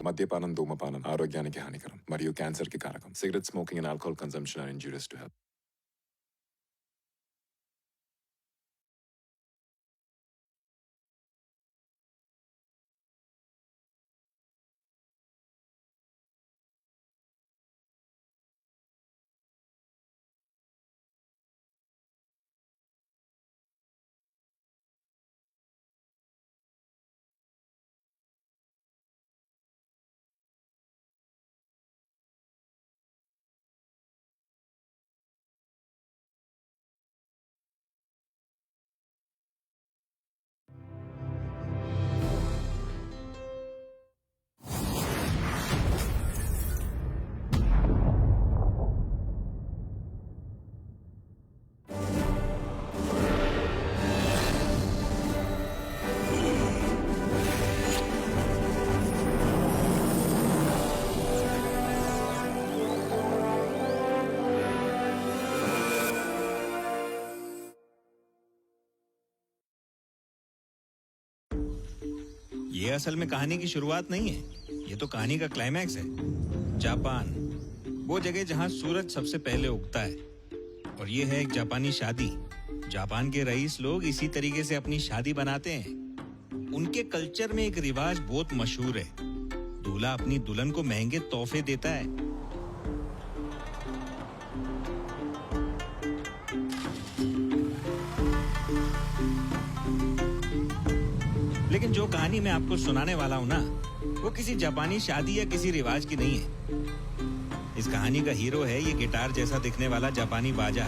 మద్యపానం ధూమపానం ఆరోగ్యానికి హానికరం మరియు క్యాన్సర్కి కారకం. Cigarette smoking and alcohol consumption are injurious to health. ये असल में कहानी की शुरुआत नहीं है, ये तो कहानी का क्लाइमैक्स है। जापान, वो जगह जहां सूरज सबसे पहले उगता है, और ये है एक जापानी शादी। जापान के रईस लोग इसी तरीके से अपनी शादी बनाते हैं। उनके कल्चर में एक रिवाज बहुत मशहूर है, दूल्हा अपनी दुल्हन को महंगे तोहफे देता है। लेकिन जो कहानी मैं आपको सुनाने वाला हूं ना, वो किसी जापानी शादी या किसी रिवाज की नहीं है। इस कहानी का हीरो है ये गिटार जैसा दिखने वाला जापानी बाजा।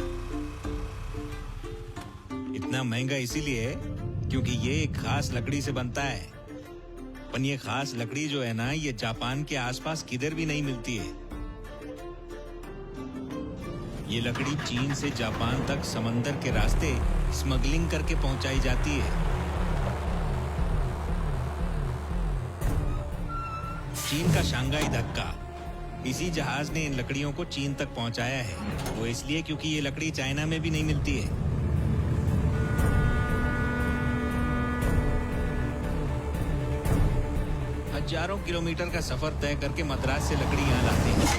इतना महंगा इसीलिए है क्योंकि ये एक खास लकड़ी से बनता है। पर ये खास लकड़ी जो है ना, ये जापान के आसपास किधर भी नहीं मिलती है। ये लकड़ी चीन से जापान तक समंदर के रास्ते स्मगलिंग करके पहुंचाई जाती है। चीन का शंघाई धक्का, इसी जहाज ने इन लकड़ियों को चीन तक पहुंचाया है। वो इसलिए क्योंकि ये लकड़ी चाइना में भी नहीं मिलती है। हजारों किलोमीटर का सफर तय करके मद्रास से लकड़ी यहाँ लाते हैं।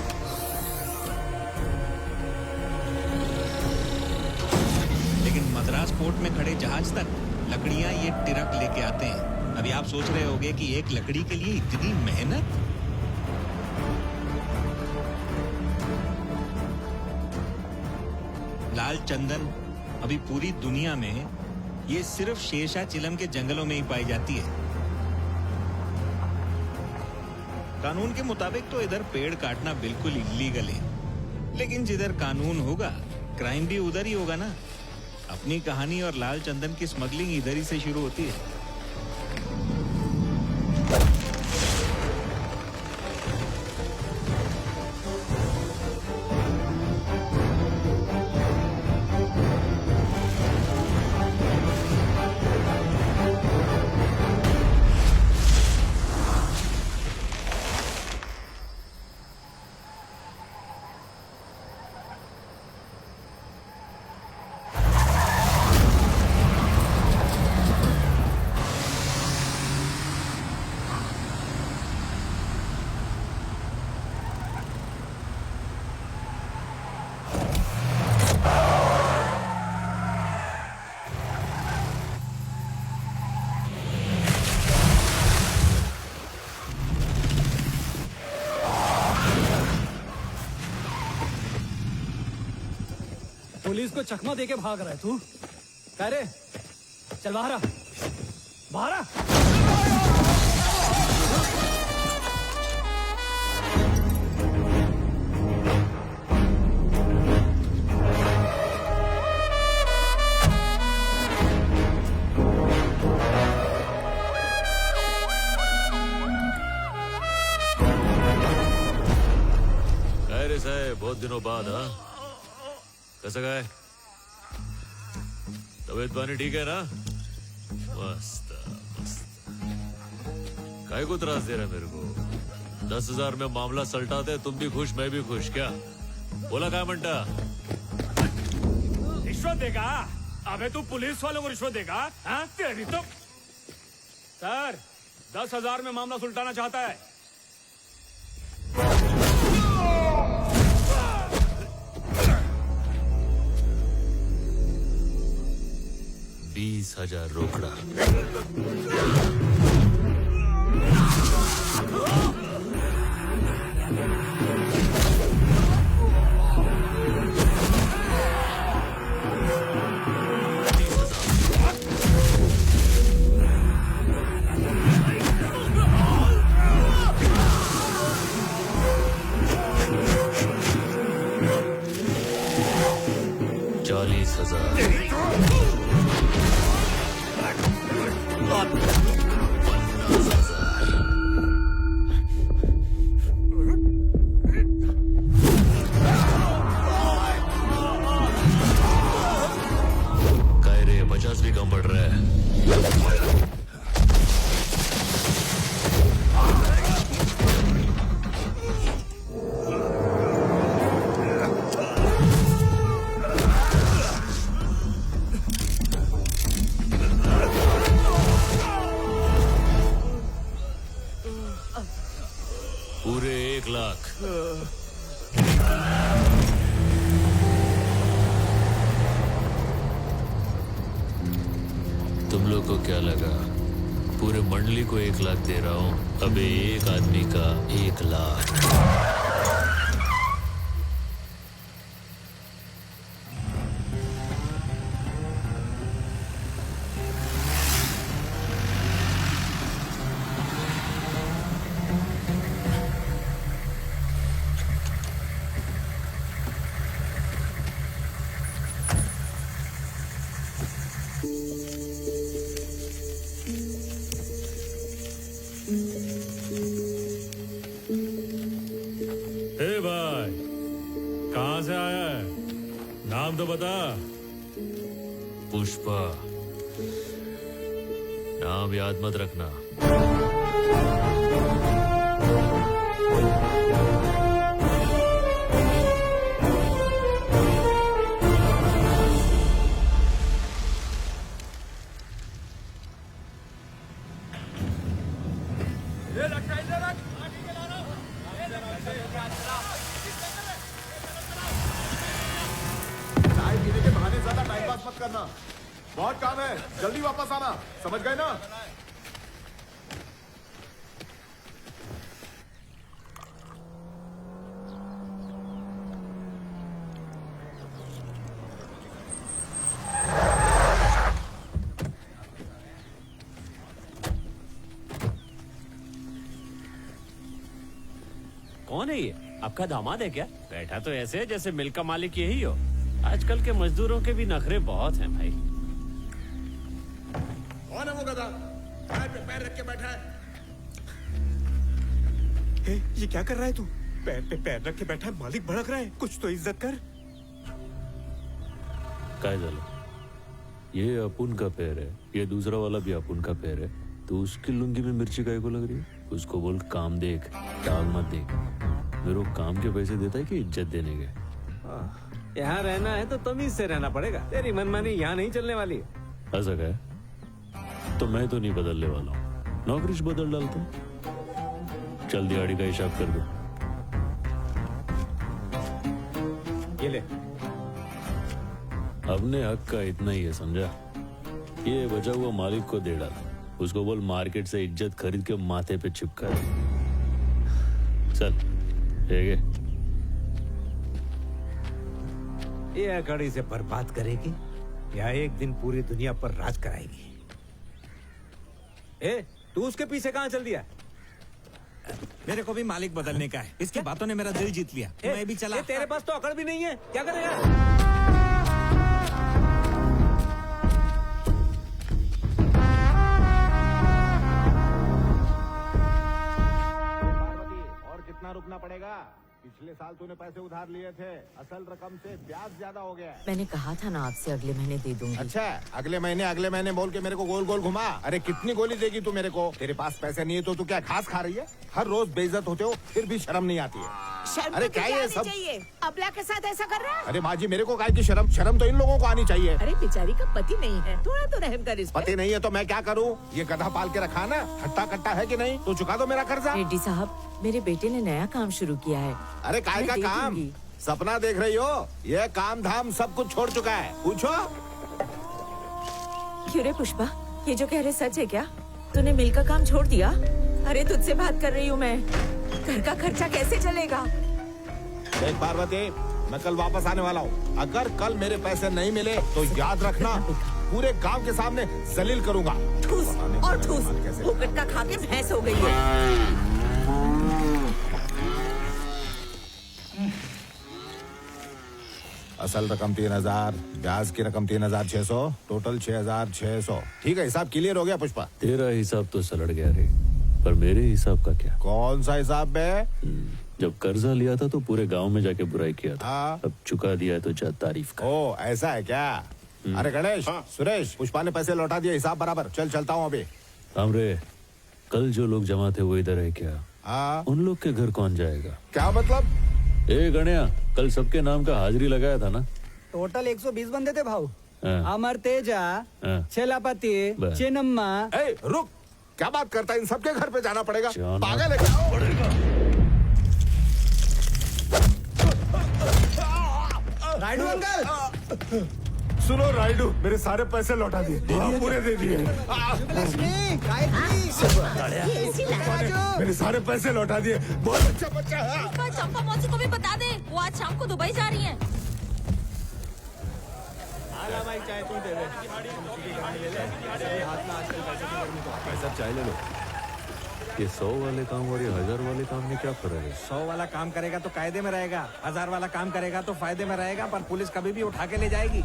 लेकिन मद्रास पोर्ट में खड़े जहाज तक लकड़ियां ये ट्रक लेके आते हैं। अभी आप सोच रहे होंगे कि एक लकड़ी के लिए इतनी मेहनत। लाल चंदन अभी पूरी दुनिया में ये सिर्फ शेषा चिलम के जंगलों में ही पाई जाती है। कानून के मुताबिक तो इधर पेड़ काटना बिल्कुल इलीगल है, लेकिन जिधर कानून होगा क्राइम भी उधर ही होगा ना। अपनी कहानी और लाल चंदन की स्मगलिंग इधर ही से शुरू होती है। पुलिस को चकमा देके भाग रहा है तू? कह रे, चल बाहर आ, बाहर आ। कह रे साहब, बहुत दिनों बाद। हाँ, कैसा गए? तबीयत पानी ठीक है ना? मस्त मस्त। काय को त्रास दे रहा है मेरे को? 10,000 में मामला सलटाते, तुम भी खुश मैं भी खुश। क्या बोला काय म्हणता? रिश्वत देगा? अबे तू पुलिस वालों को रिश्वत देगा? हाँ तेरी तो। सर, 10,000 में मामला सुलटाना चाहता है। 20,000 रोकड़ा। काय रे 50 भी कम पड़ रहा है। पूरे 1 लाख। तुम लोग को क्या लगा पूरे मंडली को 1 लाख दे रहा हूं? अबे एक आदमी का 1 लाख। ए भाई, कहाँ से आया है? नाम तो बता। पुष्पा, नाम याद मत रखना। चाय पीने के बहाने ज्यादा टाइम पास मत करना। बहुत काम है, जल्दी वापस आना। समझ गए ना? कौन है ये? आपका दामाद है क्या? बैठा तो ऐसे है जैसे मिल का मालिक यही हो। आजकल के मजदूरों के भी नखरे बहुत हैं भाई। कौन है वो गधा? पैर पे पैर रख के बैठा है। ये क्या कर रहा है तू? पैर पे पैर रख के बैठा है, मालिक भड़क रहा है। कुछ तो इज्जत कर। काय झालं? ये अपुन का पैर है, ये दूसरा वाला भी अपुन का पैर है। तो उसकी लुंगी में मिर्ची काय को लग रही है? उसको बोल काम देख, टांग मत देख। मेरे को काम के पैसे देता है कि इज्जत देने के? यहाँ रहना है तो तमीज से रहना पड़ेगा। तेरी मनमानी यहाँ नहीं चलने वाली है। ऐसा क्या है? तो मैं तो नहीं बदलने वाला हूँ, नौकरी से बदल डालता हूँ। चल दिहाड़ी का हिसाब कर दो। ये ले। अपने हक का इतना ही है, समझा? ये बचा हुआ मालिक को दे डाल। उसको बोल मार्केट से इज्जत खरीद के माथे पे चिपका दे। चल ठीक है। ये अकड़ी से बर्बाद करेगी या एक दिन पूरी दुनिया पर राज कराएगी? ए, तू उसके पीछे कहाँ चल दिया? मेरे को भी मालिक बदलने का है। इसकी बातों ने मेरा दिल जीत लिया। मैं भी चला। तेरे पास तो अकड़ भी नहीं है, क्या करेगा? रुकना पड़ेगा। पिछले साल तूने पैसे उधार लिए थे, असल रकम से ब्याज ज्यादा हो गया। मैंने कहा था ना आपसे अगले महीने दे दूंगी। अच्छा, अगले महीने बोल के मेरे को गोल गोल घुमा। अरे कितनी गोली देगी तू मेरे को? तेरे पास पैसे नहीं है तो तू क्या घास खा रही है? हर रोज बेइज्जत होते हो, फिर भी शर्म नहीं आती है। शर्म अरे तो क्या ये सब? चाहिए? अबला के साथ ऐसा कर रहा है? अरे माँ जी, मेरे को काहे की शर्म? शर्म तो इन लोगों को आनी चाहिए। अरे बेचारी का पति नहीं है, थोड़ा तो रहम कर इस पर। पति नहीं है तो मैं क्या करूँ? ये गधा पाल के रखा ना, हट्टा कट्टा है कि नहीं? तो चुका दो मेरा कर्जा। रेड्डी साहब, मेरे बेटे ने नया काम शुरू किया है। अरे काय का मैं दे काम? दूंगी। सपना देख रही हो? ये काम धाम सब कुछ छोड़ चुका है। पूछो। क्यों रे पुष्पा, ये जो कह रहे सच है क्या? तूने मिल का काम छोड़ दिया? अरे तुझसे बात कर रही हूँ मैं। घर का खर्चा कैसे चलेगा? देख पार्वती, मैं कल वापस आने वाला हूँ। अगर कल मेरे पैसे नहीं मिले तो याद रखना, पूरे गांव के सामने जलील करूंगा। ठूस और ठूस, फुकट का खा के भैंस हो गई है। असल रकम 3000, ब्याज की रकम 3600, टोटल 6600। ठीक है, हिसाब क्लियर हो गया पुष्पा? तेरा हिसाब तो सलट गया रे, पर मेरे हिसाब का क्या? कौन सा हिसाब बे? जब कर्जा लिया था तो पूरे गांव में जाके बुराई किया था। हाँ। अब चुका दिया है तो जा तारीफ का। ओ ऐसा है क्या? अरे गणेश, सुरेश, पुष्पा ने पैसे लौटा दिए, हिसाब बराबर। चलता हूँ अभी। हमरे कल जो लोग जमा थे वो इधर है क्या? हाँ। उन लोग के घर कौन जाएगा? क्या मतलब? ए गणया, कल सबके नाम का हाजिरी लगाया था ना? टोटल 120 बंदे थे भाऊ। हाँ। अमर तेजा, हाँ। छेलापति, बस। चेनम्मा। ए, रुक, क्या बात करता है? इन सबके घर पे जाना पड़ेगा? जाना पागल है क्या? राइडू अंकल, सुनो राइडू, मेरे सारे पैसे लौटा दिए। पूरे दे दिए। लक्ष्मी, मेरे सारे पैसे लौटा दिए। बहुत अच्छा बच्चा है। चंपा मौसी को भी बता दे, वो आज शाम को दुबई जा रही हैं। पैसा चाय ले लो। ये 100 वाले काम और ये 1000 वाले काम में क्या फर्क है? 100 वाला काम करेगा तो कायदे में रहेगा, 1000 वाला काम करेगा तो फायदे में रहेगा, पर पुलिस कभी भी उठा के ले जाएगी।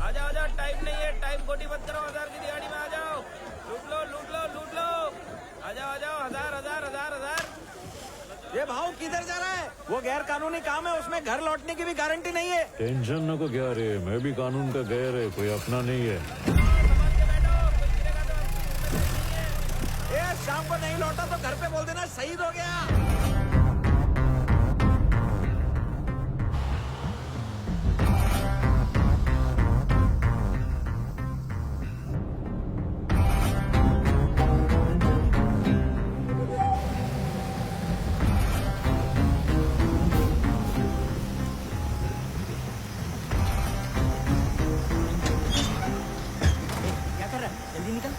आजा, टाइम नहीं है, टाइम खोटी मत करो। 1000 की दिहाड़ी में आ जाओ, लूट लो। आ जाओ, 1000। ये भाव किधर जा रहा है? वो गैर कानूनी काम है, उसमें घर लौटने की भी गारंटी नहीं है। टेंशन न को क्या रे, मैं भी कानून का गैर है, कोई अपना नहीं है। ये शाम को नहीं लौटा तो घर पे बोल देना शहीद हो गया। क्या कर रहा है? जल्दी निकल।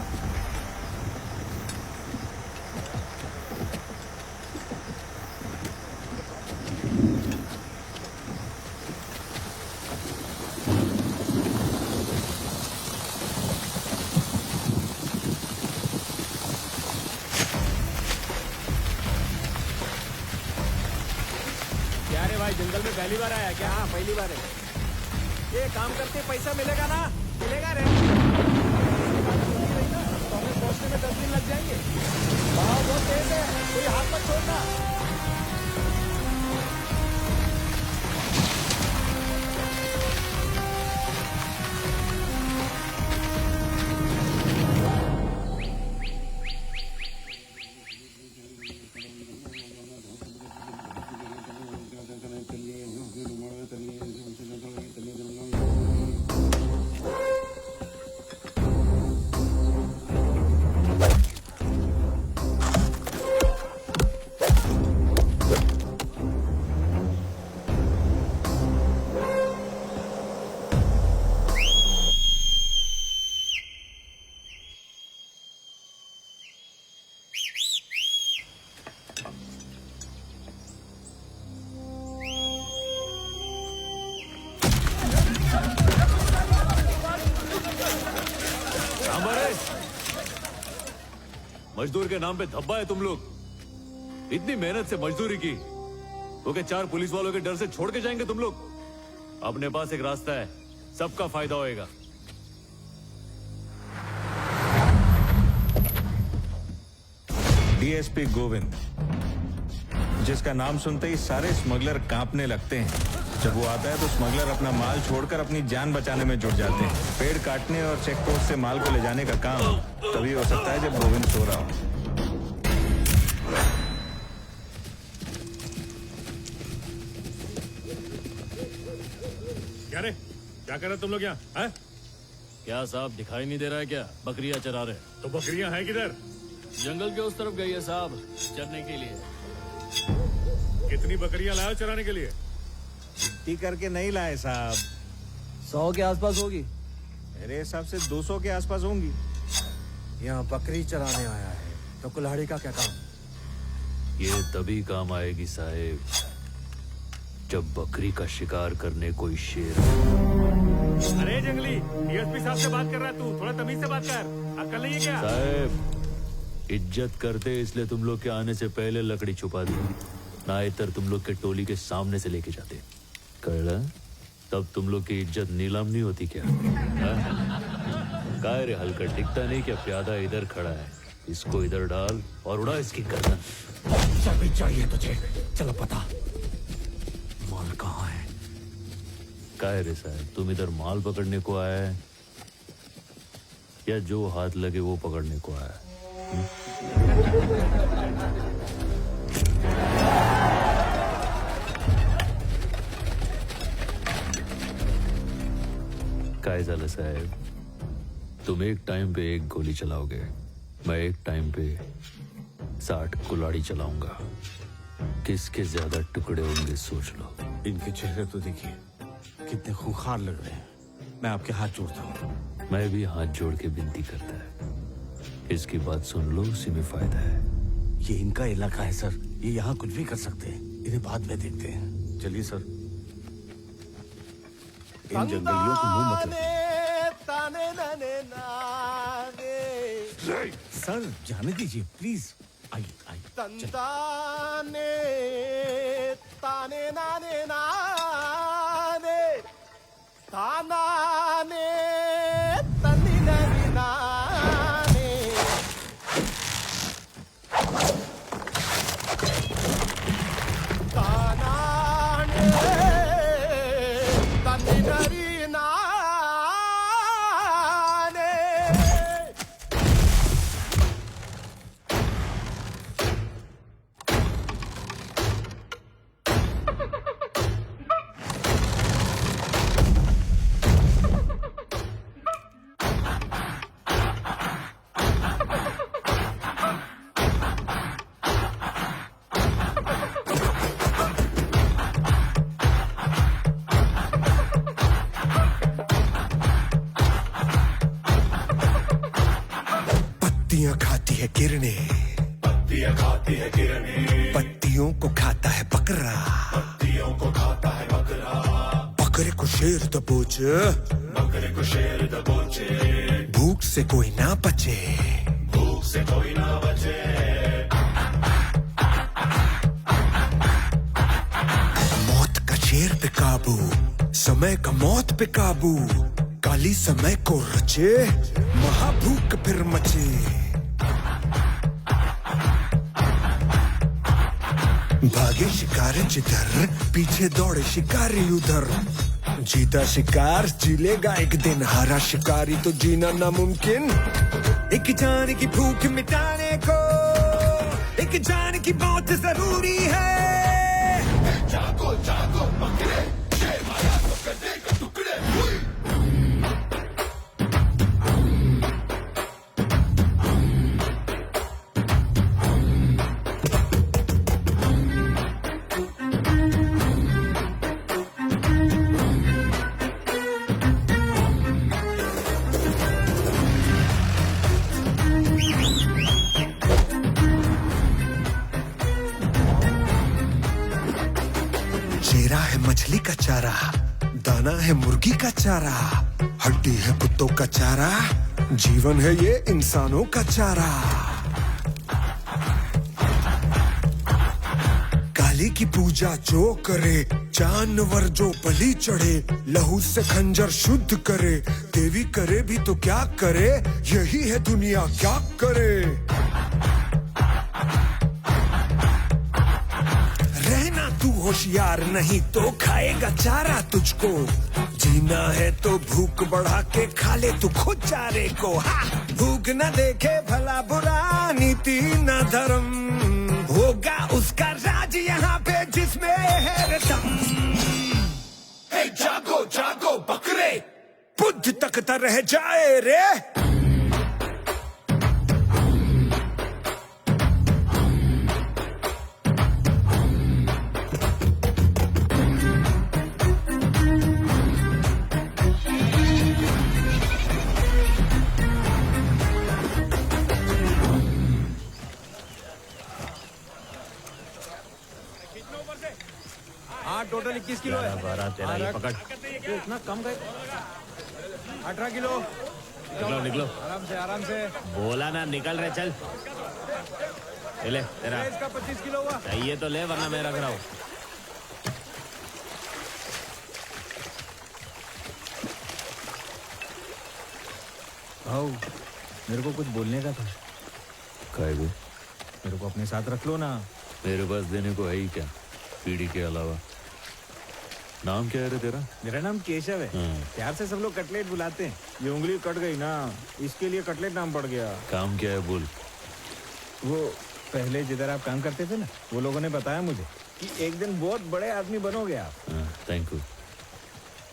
क्या रे भाई, जंगल में पहली बार आया क्या? हाँ, पहली बार है। ये काम करते पैसा मिलेगा ना? मिलेगा रे। तो हमें पहुंचने में 10 दिन लग जाएंगे। भाव बहुत तेज है, कोई हाथ मत छोड़ना। मजदूर के नाम पे धब्बा है तुम लोग। इतनी मेहनत से मजदूरी की तो क्या 4 पुलिस वालों के डर से छोड़ के जाएंगे तुम लोग? अपने पास एक रास्ता है, सबका फायदा होएगा। डीएसपी गोविंद, जिसका नाम सुनते ही सारे स्मगलर कांपने लगते हैं। जब वो आता है तो स्मगलर अपना माल छोड़कर अपनी जान बचाने में जुट जाते हैं। पेड़ काटने और चेक पोस्ट से माल को ले जाने का काम तभी हो सकता है जब गोविंद सो रहा हो। क्या रे, क्या कर रहे तुम लोग यहाँ? हैं? क्या साहब दिखाई नहीं दे रहा है क्या? बकरियां चरा रहे। तो बकरियां हैं किधर? जंगल के उस तरफ गई है साहब, चरने के लिए। कितनी बकरियां लाए हो चराने के लिए? टी करके नहीं लाए साहब। 100 के आसपास होगी। मेरे हिसाब से 200 के आसपास होंगी। यहाँ बकरी चराने आया है तो कुल्हाड़ी का क्या काम? ये तभी काम आएगी साहेब जब बकरी का शिकार करने कोई शेर आए। अरे जंगली, डीएसपी साहब से बात कर रहा है तू, थोड़ा तमीज से बात कर। अक्ल नहीं है क्या? साहब इज्जत करते इसलिए तुम लोग के आने से पहले लकड़ी छुपा दी, ना इतर तुम लोग के टोली के सामने से लेके जाते। कळला? तब तुम लोग की इज्जत नीलाम नहीं होती क्या? काय रे हल्का टिकता नहीं क्या? प्यादा इधर खड़ा है, इसको इधर डाल और उड़ा इसकी गर्दन। चाबी चाहिए तुझे? चलो पता माल कहाँ है? काय रे साहब, तुम इधर माल पकड़ने को आया है या जो हाथ लगे वो पकड़ने को आया है? काय झालं साहेब, तुम एक टाइम पे एक गोली चलाओगे, मैं एक टाइम पे 60 कुल्हाड़ी चलाऊंगा। किसके ज्यादा टुकड़े होंगे सोच लो। इनके चेहरे तो देखिए कितने खूंखार लग रहे हैं। मैं आपके हाथ जोड़ता हूँ। मैं भी हाथ जोड़ के विनती करता है, इसकी बात सुन लो, उसी में फायदा है। ये इनका इलाका है सर, ये यहाँ कुछ भी कर सकते हैं। इन्हें बाद में देखते हैं। चलिए सर। इन जंगलियों को मुंह मत लगे। सर जाने दीजिए प्लीज। आइए आइए। तंताने ताने नाने नाने तानाने तन्नी नानी नाने तानाने तन्नी नानी नाने। पत्तियां खाती है किरणें, पत्तियां खाती है किरणें, पत्तियों को खाता है बकरा, पत्तियों को खाता है बकरा, बकरे को शेर दबोचे, बकरे को शेर दबोचे, भूख से कोई ना बचे, भूख से कोई ना बचे। मौत का शेर पे काबू, समय का मौत पे काबू, काली समय को रचे, महाभूख फिर मचे। भागे शिकार जिधर, पीछे दौड़े शिकारी उधर, जीता शिकार जी लेगा एक दिन, हारा शिकारी तो जीना नामुमकिन। एक जान की भूख मिटाने को एक जान की मौत जरूरी है। जागो जागो बकरे, शेर आया तो कर देगा टुकड़े। चेहरा है मछली का चारा, दाना है मुर्गी का चारा, हड्डी है कुत्तों का चारा, जीवन है ये इंसानों का चारा। काली की पूजा जो करे, जानवर जो बलि चढ़े, लहू से खंजर शुद्ध करे, देवी करे भी तो क्या करे, यही है दुनिया क्या करे। रहना तू होशियार, नहीं तो खाएगा चारा तुझको, जीना है तो भूख बढ़ा के खा ले तू खुद चारे को। भूख न देखे भला बुरा, नीति न धर्म, होगा उसका राज यहाँ पे जिसमें है दम। हे जागो जागो बकरे, बुद्ध तकता रह जाए रे। टोटल 21 किलो है। 12 तेरा ये पकड़। इतना कम गए? 18 किलो। निकलो निकलो। आराम से। बोला ना निकल रहे, चल। ये ले तेरा। इसका 25 किलो हुआ। चाहिए तो ले, वरना मैं रख रहा हूँ। भाऊ, मेरे को कुछ बोलने का था। काय को मेरे को अपने साथ रख लो ना। मेरे पास देने को है ही क्या, पीढ़ी के अलावा। नाम क्या है रे तेरा? मेरा नाम केशव है। प्यार से सब लोग कटलेट बुलाते हैं। ये उंगली कट गई ना, इसके लिए कटलेट नाम पड़ गया। काम क्या है बोल। वो पहले जिधर आप काम करते थे ना, वो लोगों ने बताया मुझे कि एक दिन बहुत बड़े आदमी बनोगे आप। Thank you.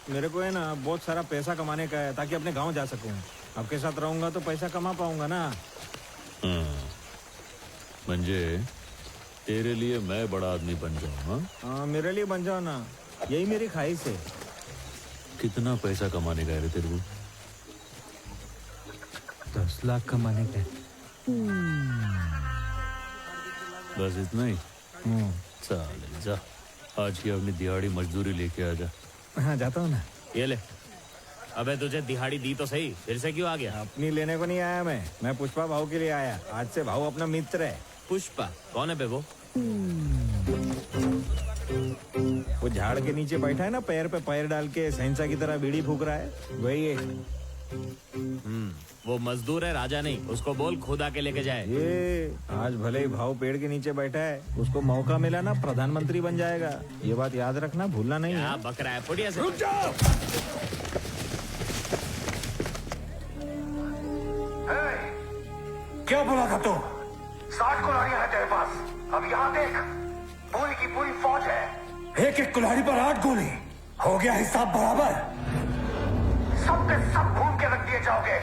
मेरे को है ना बहुत सारा पैसा कमाने का है, ताकि अपने गांव जा सकूं। आपके साथ रहूंगा तो पैसा कमा पाऊंगा ना। म्हणजे तेरे लिए मैं बड़ा आदमी बन जाऊँ? हाँ, मेरे लिए बन जाओ ना, यही मेरी ख्वाहिश है। कितना पैसा कमाने का है रे तेरे को? 10 लाख कमाने का। बस इतना ही? चल जा, आज की अपनी दिहाड़ी मजदूरी लेके आ जा। हाँ, जाता हूँ ना। ये ले। अबे तुझे दिहाड़ी दी तो सही, फिर से क्यों आ गया? अपनी लेने को नहीं आया मैं पुष्पा भाव के लिए आया। आज से भाव अपना मित्र है। पुष्पा कौन है बे वो? वो झाड़ के नीचे बैठा है ना, पैर पे पैर डाल के सहनसा की तरह बीड़ी फूक रहा है, वही है। वो मजदूर है, राजा नहीं। उसको बोल खुद आके लेके जाए। ये आज भले ही भाव पेड़ के नीचे बैठा है, उसको मौका मिला ना प्रधानमंत्री बन जाएगा। ये बात याद रखना, भूलना नहीं है। बकरा है, फुटिया से। रुक जाओ। क्या बोला था तू? 60 कुल्हाड़ियां हैं तेरे पास। अब यहाँ देख, पूरी की पूरी फौज है। एक एक कुल्हाड़ी पर 8 गोली। हो गया हिसाब बराबर। सब के सब भून के रख दिए जाओगे।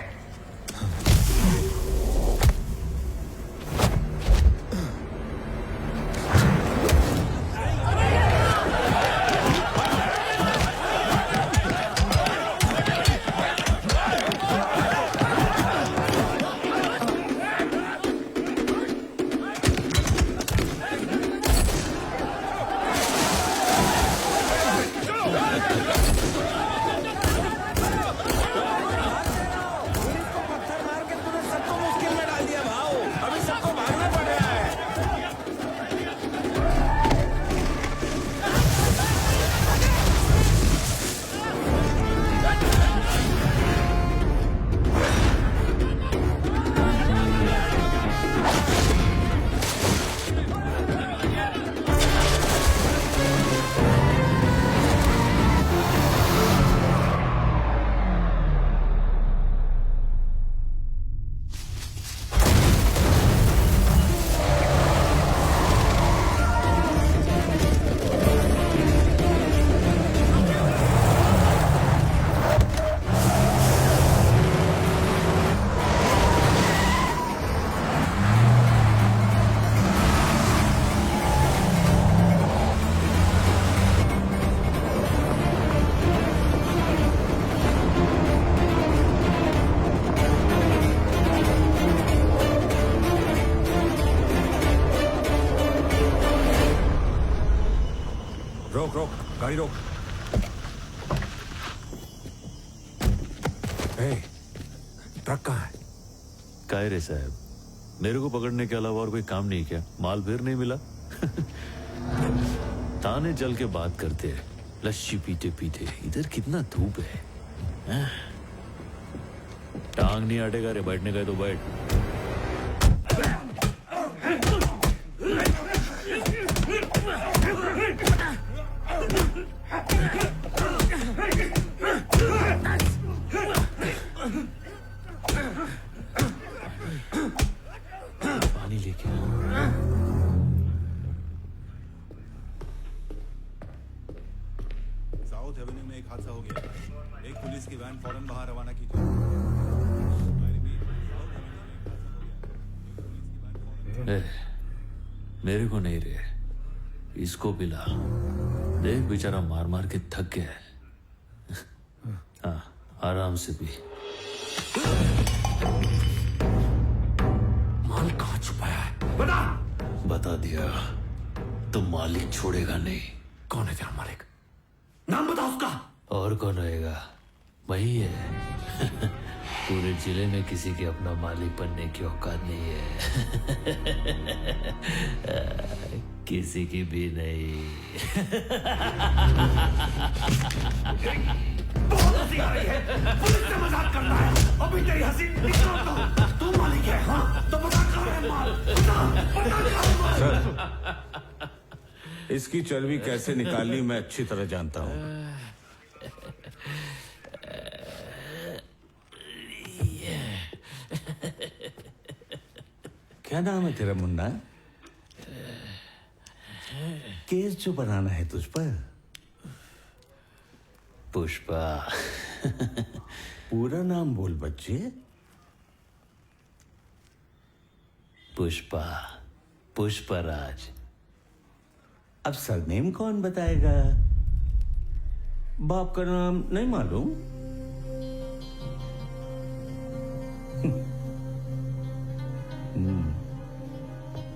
रोक, गाड़ी रोक। ट्रक कहाँ है? काय रे साहब, मेरे को पकड़ने के अलावा और कोई काम नहीं क्या? माल फिर नहीं मिला? ताने जल के बात करते हैं, लस्सी पीते पीते। इधर कितना धूप है। टांग नहीं अटेगा रे, बैठने का है तो बैठ। पानी लेके साउथ एवेन्यू में एक हादसा हो गया। एक पुलिस की वैन फौरन वहां रवाना की। मेरे को नहीं रे, इसको पिला। देख बेचारा मार मार के थक गया है। हाँ, आराम से पी। माल कहाँ छुपाया है? बता। बता दिया तो मालिक छोड़ेगा नहीं। कौन है तेरा मालिक? नाम बताओ उसका। और कौन होएगा? वही है। पूरे जिले में किसी के अपना मालिक बनने की औकात नहीं है। किसी की भी नहीं। बहुत हंसी आ रही है। पुलिस से मजाक करना है। अभी तेरी हंसी निकाल दो। तू मालिक है, हाँ? तो बता कहाँ है माल? बता कहाँ है माल? इसकी चर्बी कैसे निकालनी मैं अच्छी तरह जानता हूँ। क्या नाम है तेरा मुन्ना? केस जो बनाना है तुझ पर? पुष्पा। पूरा नाम बोल बच्चे। पुष्पा, पुष्पराज। अब सरनेम कौन बताएगा? बाप का नाम नहीं मालूम?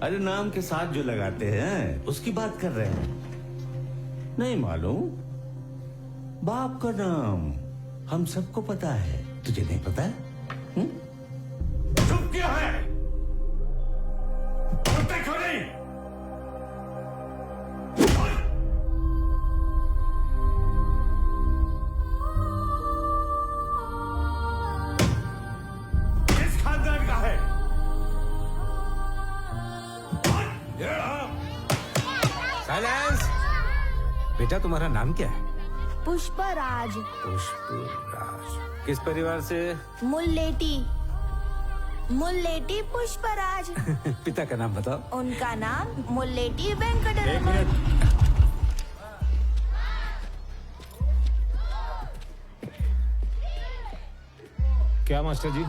अरे नाम के साथ जो लगाते हैं उसकी बात कर रहे हैं। नहीं मालूम? बाप का नाम हम सबको पता है, तुझे नहीं पता है? चुप क्यों है? बोलते क्यों नहीं? किस खानदान का है? साइलेंस। बेटा तुम्हारा नाम क्या है? पुष्पराज। पुष्पराज। किस परिवार से? मुल्लेटी। मुल्लेटी पुष्पराज। पिता का नाम बताओ। उनका नाम मुल्लेटी वेंकटरमण। क्या मास्टर जी,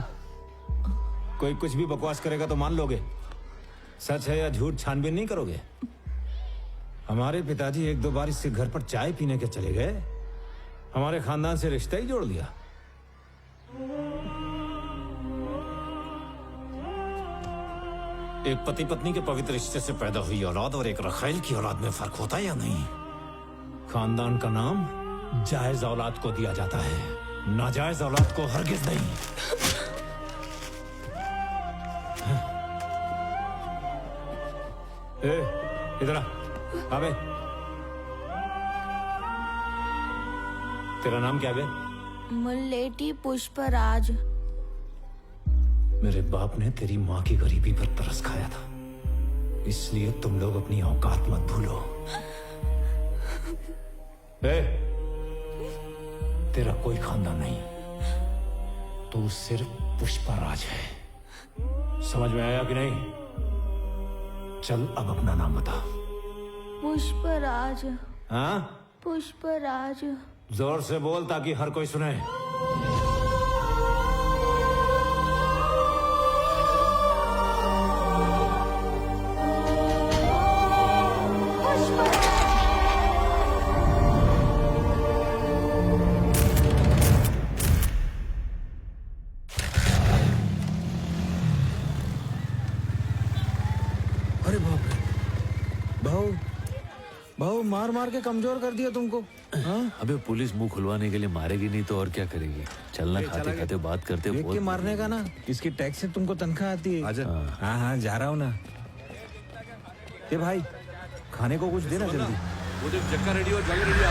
कोई कुछ भी बकवास करेगा तो मान लोगे? सच है या झूठ छानबीन नहीं करोगे? हमारे पिताजी एक दो बार इससे घर पर चाय पीने के चले गए, हमारे खानदान से रिश्ता ही जोड़ दिया। एक पति पत्नी के पवित्र रिश्ते से पैदा हुई औलाद और एक रखाइल की औलाद में फर्क होता है या नहीं? खानदान का नाम जायज औलाद को दिया जाता है, नाजायज औलाद को हरगिज नहीं। ए, इधर आ। अबे, तेरा नाम क्या है? मुल्लेटी पुष्पराज। मेरे बाप ने तेरी माँ की गरीबी पर तरस खाया था, इसलिए तुम लोग अपनी औकात मत भूलो। ए, तेरा कोई खानदान नहीं, तू सिर्फ पुष्पराज है। समझ में आया कि नहीं? चल अब अपना नाम बता। पुष्पराज। हाँ? पुष्पराज। जोर से बोल ताकि हर कोई सुने। अरे बाप रे, भाऊ मार मार के कमजोर कर दिया तुमको। हाँ? अबे पुलिस मुंह खुलवाने के लिए मारेगी नहीं तो और क्या करेगी? चलना, खाते खाते बात करते। देख के मारने का ना, इसकी टैक्स से तुमको तनख्वाह आती है। आजा। हाँ हाँ जा रहा हूँ ना। ये भाई खाने को कुछ देना जल्दी। वो देख चक्का रेडी हो, जल्दी रेडी आ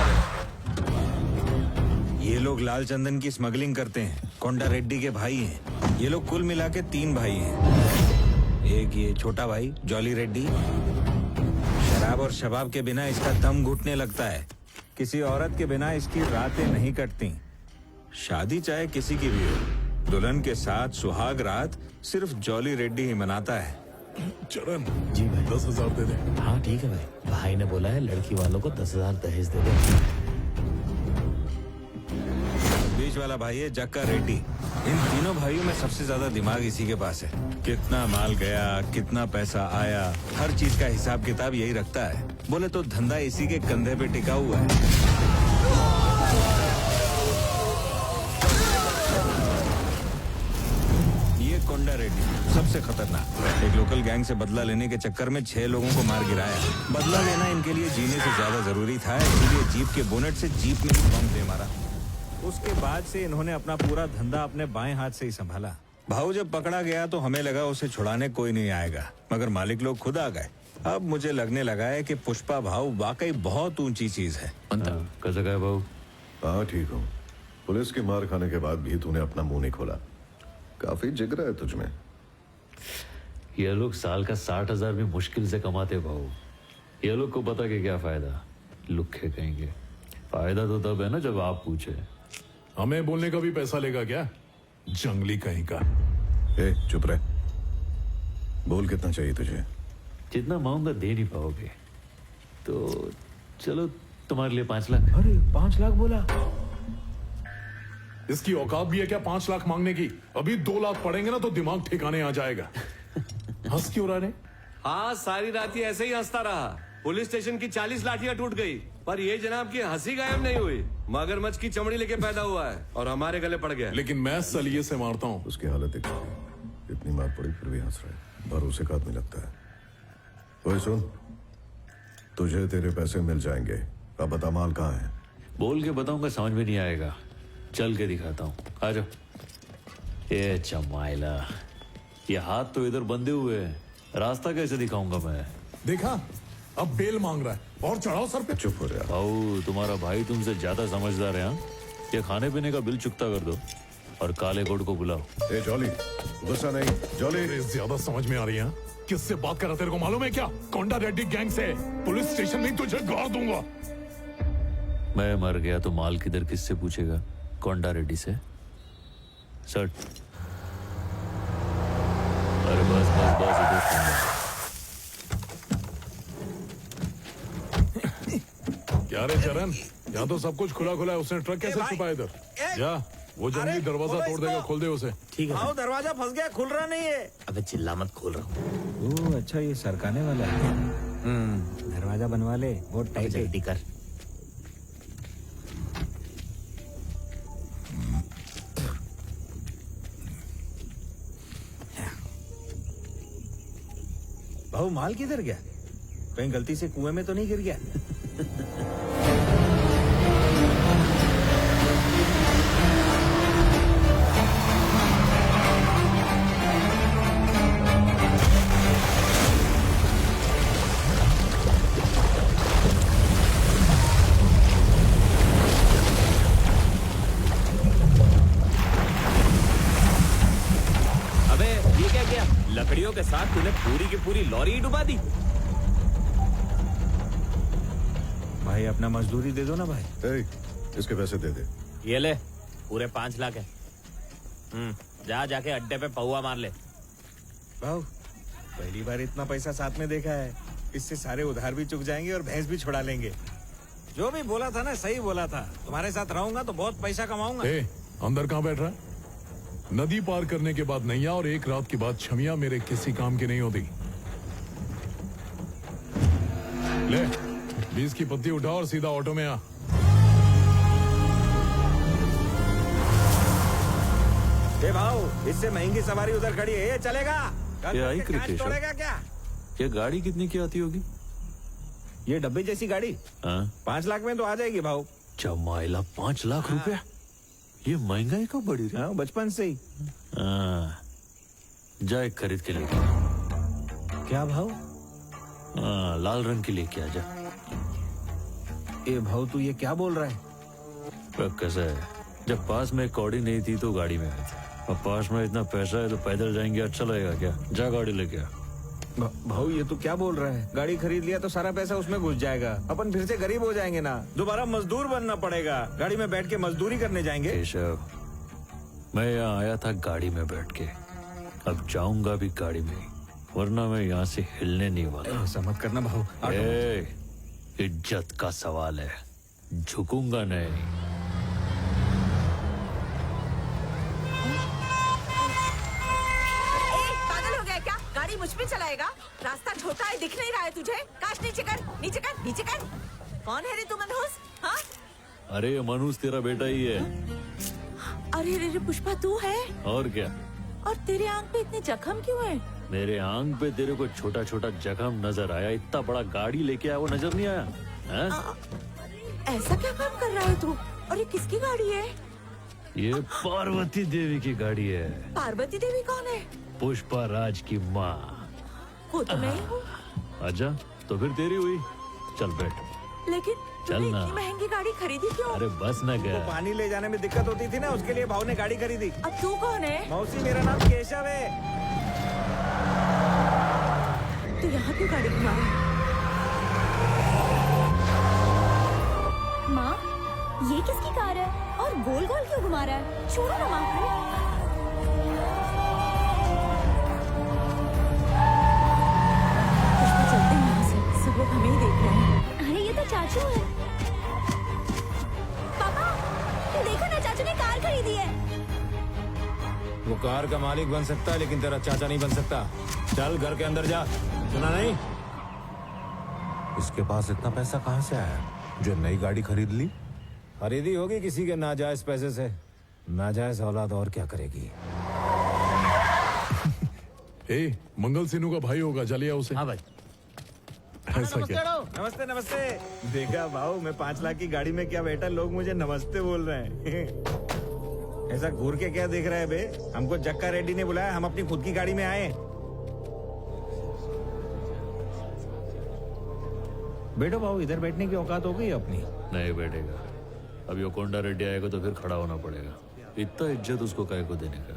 ये लोग लाल चंदन की स्मगलिंग करते हैं, कोंडा रेड्डी के भाई हैं। ये लोग कुल मिला के 3 भाई हैं। एक ये छोटा भाई जॉली रेड्डी, शराब और शबाब के बिना इसका दम घुटने लगता है। किसी औरत के बिना इसकी रातें नहीं कटती। शादी चाहे किसी की भी हो, दुल्हन के साथ सुहाग रात सिर्फ जॉली रेड्डी ही मनाता है। चरण जी भाई 10,000 दे दे। हाँ ठीक है भाई, भाई ने बोला है लड़की वालों को 10,000 दहेज दे दे। बीच वाला भाई है जक्का रेड्डी। इन तीनों भाइयों में सबसे ज्यादा दिमाग इसी के पास है। कितना माल गया, कितना पैसा आया, हर चीज का हिसाब किताब यही रखता है। बोले तो धंधा इसी के कंधे पे टिका हुआ है। ये कोंडा रेड्डी, सबसे खतरनाक। एक लोकल गैंग से बदला लेने के चक्कर में 6 लोगों को मार गिराया। बदला लेना इनके लिए जीने से ज्यादा जरूरी था, इसीलिए जीप के बोनेट से जीप में ही बम दे मारा। उसके बाद से इन्होंने अपना पूरा धंधा अपने बाएं हाथ से ही संभाला। भाऊ जब पकड़ा गया तो हमें लगा उसे छुड़ाने कोई नहीं आएगा, मगर मालिक लोग खुद आ गए। अब मुझे लगने लगा है कि पुष्पा भाऊ वाकई बहुत ऊंची चीज है। कैसे गए भाऊ? हाँ ठीक हूँ। पुलिस की मार खाने के बाद भी तूने अपना मुंह नहीं खोला। काफी जिगरा है तुझमें। ये लोग साल का 60,000 भी मुश्किल से कमाते भाऊ। ये लोग को पता कि क्या फायदा, लुक्खे कहेंगे। फायदा तो तब है ना जब आप पूछे। हमें बोलने का भी पैसा लेगा क्या, जंगली कहीं का। ए, चुप रहे। बोल कितना चाहिए तुझे? जितना मांगूंगा दे नहीं पाओगे, तो चलो तुम्हारे लिए 5 लाख। अरे 5 लाख बोला? इसकी औकात भी है क्या 5 लाख मांगने की? अभी 2 लाख पड़ेंगे ना तो दिमाग ठिकाने आ जाएगा। हंस क्यों रहा है? हाँ, सारी रात ही ऐसे ही हंसता रहा। पुलिस स्टेशन की 40 लाठियां टूट गई, पर ये जनाब की हंसी गायब नहीं हुई। मगरमच्छ की चमड़ी लेके पैदा हुआ है और हमारे गले पड़ गया। लेकिन मैं सलिए से मारता हूँ। उसकी हालत देख, इतनी मार पड़ी फिर भी हंस रहा है। भरोसे का आदमी लगता है। ओए सुन, तुझे तेरे पैसे मिल जाएंगे। अब बता माल कहाँ है? बोल के बताऊंगा समझ में नहीं आएगा, चल के दिखाता हूँ। आ जाओ। ये चमाइला, ये हाथ तो इधर बंधे हुए हैं, रास्ता कैसे दिखाऊंगा मैं? देखा, अब बेल मांग रहा है और चढ़ाओ सर पे। चुप हो रहा। भाऊ तुम्हारा भाई तुमसे ज्यादा समझदार है। ये खाने पीने का बिल चुकता कर दो और काले कोट को बुलाओ। ए जॉली, गुस्सा नहीं। जॉली ज्यादा समझ में आ रही है। किससे बात कर रहा तेरे को मालूम है क्या? कोंडा रेड्डी गैंग से। पुलिस स्टेशन में तुझे गाड़ दूंगा। मैं मर गया तो माल किधर किससे पूछेगा? कोंडा रेड्डी से। सर अरे बस बस बस इधर। क्या रे चरण, यहाँ तो सब कुछ खुला खुला है। उसने ट्रक कैसे छुपाया इधर? जा, वो जंगली दरवाजा तोड़ देगा, खोल दे उसे। ठीक है। आओ, दरवाजा फंस गया, खुल रहा नहीं है। अबे चिल्ला मत, खोल रहा हूँ। ओह अच्छा, ये सरकाने वाला है। दरवाजा बनवा ले, बहुत टाइट है। कर भाऊ, माल किधर गया? कहीं गलती से कुएं में तो नहीं गिर गया? अबे ये क्या किया? लकड़ियों के साथ तूने पूरी की पूरी लॉरी डुबा दी। भाई अपना मजदूरी दे दो ना भाई। ए, इसके पैसे दे दे। ये ले, पूरे 5 लाख है। जा जाके अड्डे पे पौवा मार ले। भाऊ पहली बार इतना पैसा साथ में देखा है। इससे सारे उधार भी चुक जाएंगे और भैंस भी छुड़ा लेंगे। जो भी बोला था ना, सही बोला था। तुम्हारे साथ रहूंगा तो बहुत पैसा कमाऊंगा। अंदर कहाँ बैठ रहा है? नदी पार करने के बाद नैया और एक रात के बाद छमिया मेरे किसी काम की नहीं होती। ले 20 की पत्ती उठा और सीधा ऑटो में आ। भाऊ, इससे महंगी सवारी उधर खड़ी है, ये चलेगा? ये आई क्रिकेट तोड़ेगा क्या? ये गाड़ी कितनी की आती होगी? ये डब्बे जैसी गाड़ी 5 लाख में तो आ जाएगी भाऊ। चमाइला 5 लाख रुपया? ये महंगाई कब बढ़ी रही? हाँ, बचपन से ही। जा एक खरीद के लेके। क्या भाव? लाल रंग की लेके आ जा। ए भाऊ, तू ये क्या बोल रहा है? कैसा है, जब पास में कौड़ी नहीं थी तो गाड़ी में गए थे, अब पास में इतना पैसा है तो पैदल जाएंगे, अच्छा लगेगा क्या? जा गाड़ी लेके आ। भाऊ ये तू क्या बोल रहा है? गाड़ी खरीद लिया तो सारा पैसा उसमें घुस जाएगा, अपन फिर से गरीब हो जाएंगे ना। दोबारा मजदूर बनना पड़ेगा, गाड़ी में बैठ के मजदूरी करने जाएंगे। केशव, मैं यहाँ आया था गाड़ी में बैठ के, अब जाऊंगा भी गाड़ी में, वरना मैं यहाँ से हिलने नहीं वाला। ऐसा मत करना भाऊ। इज्जत का सवाल है, झुकूंगा नहीं। गाड़ी मुझ पे चलाएगा? रास्ता छोटा है, दिख नहीं रहा है तुझे? काश नीचे कर, नीचे कर, नीचे कर। कौन है रे तू, मनहूस? हाँ? अरे मनहूस तेरा बेटा ही है। अरे रे पुष्पा, तू है? और क्या, और तेरे आंख पे इतने जख्म क्यों है? मेरे आंख पे तेरे को छोटा छोटा जख्म नजर आया, इतना बड़ा गाड़ी लेके आया वो नजर नहीं आया है? ऐसा क्या काम कर रहा है तू? और ये किसकी गाड़ी है? ये पार्वती देवी की गाड़ी है। पार्वती देवी कौन है? पुष्पा राज की माँ। वो तो मैं ही हूँ। अच्छा तो फिर तेरी हुई, चल बैठ। लेकिन चल तूने ना। इतनी महंगी गाड़ी खरीदी क्यों? अरे बस न गया। पानी ले जाने में दिक्कत होती थी ना, उसके लिए भाव ने गाड़ी खरीदी। अब तू कौन है? मौसी मेरा नाम केशव है। तू यहाँ क्यों गाड़ी घुमा रहा है? माँ, ये किसकी कार है और गोल गोल क्यों घुमा रहा है? छोड़ो ना माँ को। पुष्पा चलते हैं यहाँ से, सब लोग हमें ही देख रहे हैं। अरे ये तो चाचू है। पापा, देखो ना चाचू ने कार खरीदी है। वो कार का मालिक बन सकता है लेकिन तेरा चाचा नहीं बन सकता। चल घर के अंदर जा। सुना नहीं? इसके पास इतना पैसा कहाँ से आया जो नई गाड़ी खरीद ली? खरीदी होगी किसी के नाजायज पैसे से। नाजायज औलाद और क्या करेगी? ए, मंगल सिन्हू का भाई होगा, चलिए उसे। हाँ भाई। ऐसा क्या? नमस्ते नमस्ते। देखा भाऊ, मैं 5 लाख की गाड़ी में क्या बैठा, लोग मुझे नमस्ते बोल रहे हैं। ऐसा घूर के क्या देख रहा है बे? हमको जक्का रेड्डी ने बुलाया, हम अपनी खुद की गाड़ी में आए। बैठो भाऊ, इधर बैठने की औकात हो गई अपनी। नहीं बैठेगा। अब यो कोंडा रेड्डी आएगा तो फिर खड़ा होना पड़ेगा। इतना इज्जत उसको काहे को देने का?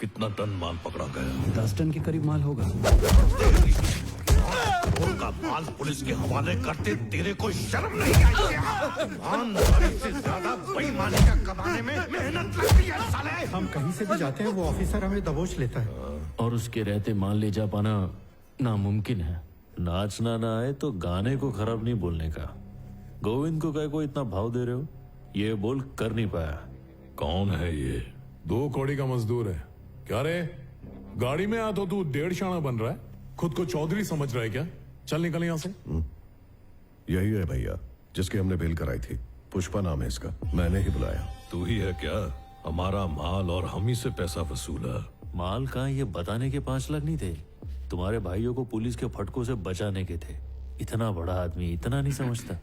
कितना टन माल पकड़ा गया? 10 टन के करीब माल होगा। उनका माल पुलिस के हवाले करते तेरे को शर्म नहीं आई? ईमानदारी से ज्यादा बेईमानी का कमाने में मेहनत लगती है साले। हम कहीं से भी जाते हैं वो ऑफिसर हमें दबोच लेता है। और उसके रहते माल ले जा पाना नामुमकिन है। नाचना ना आए तो गाने को खराब नहीं बोलने का। गोविंद को को इतना भाव दे रहे हो? ये बोल कर नहीं पाया। कौन है ये? 2 कौड़ी का मजदूर है। क्या रे, गाड़ी में आ तो तू 1.5 शाना बन रहा है? खुद को चौधरी समझ रहा है क्या? चल निकल यहाँ से। यही है भैया जिसकी हमने बेल कराई थी। पुष्पा नाम है इसका, मैंने ही बुलाया। तू ही है क्या? हमारा माल और हम ही से पैसा वसूला। माल कहाँ, ये बताने के 5 लाख नहीं थे। तुम्हारे भाइयों को पुलिस के फटकों से बचाने के थे। इतना बड़ा आदमी इतना नहीं समझता।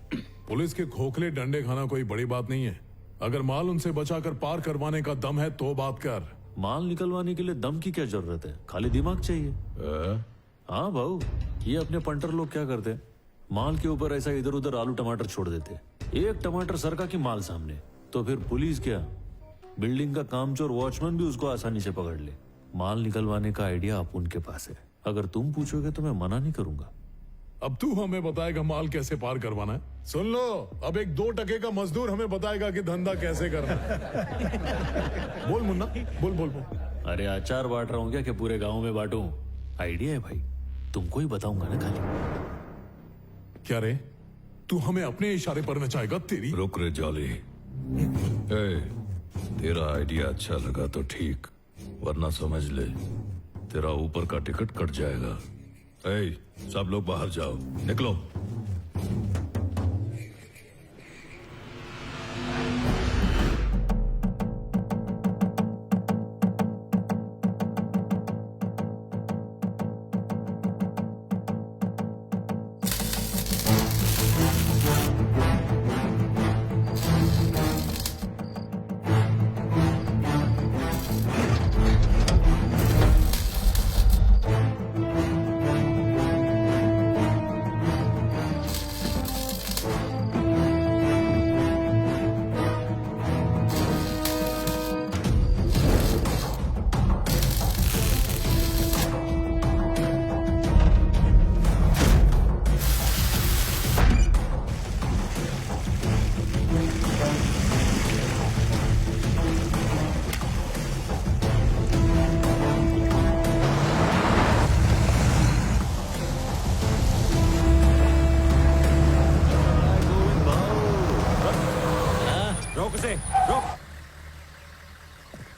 पुलिस के खोखले डंडे खाना कोई बड़ी बात नहीं है। अगर माल उनसे बचाकर पार करवाने का दम है तो बात कर। माल निकलवाने के लिए दम की क्या जरूरत है? खाली दिमाग चाहिए। हाँ भाऊ, ये अपने पंटर लोग क्या करते हैं, माल के ऊपर ऐसा इधर उधर आलू टमाटर छोड़ देते। एक टमाटर सरका की माल सामने तो फिर पुलिस क्या, बिल्डिंग का कामचोर वॉचमैन भी उसको आसानी से पकड़ ले। माल निकलवाने का आइडिया आप उनके पास है। अगर तुम पूछोगे तो मैं मना नहीं करूंगा। अब तू हमें बताएगा माल कैसे पार करवाना है? सुन लो, अब एक 2 टके का मजदूर हमें बताएगा कि धंधा कैसे करना है। बोल मुन्ना, बोल बोल बोल। अरे अचार बांट रहा हूँ क्या कि पूरे गांव में बांटूं? आइडिया है भाई, तुमको ही बताऊंगा ना खाली। क्या रे, तू हमें अपने इशारे पर नचाएगा? तेरी रुक रे जॉली। तेरा आइडिया अच्छा लगा तो ठीक, वरना समझ ले तेरा ऊपर का टिकट कट जाएगा। सब लोग बाहर जाओ, निकलो।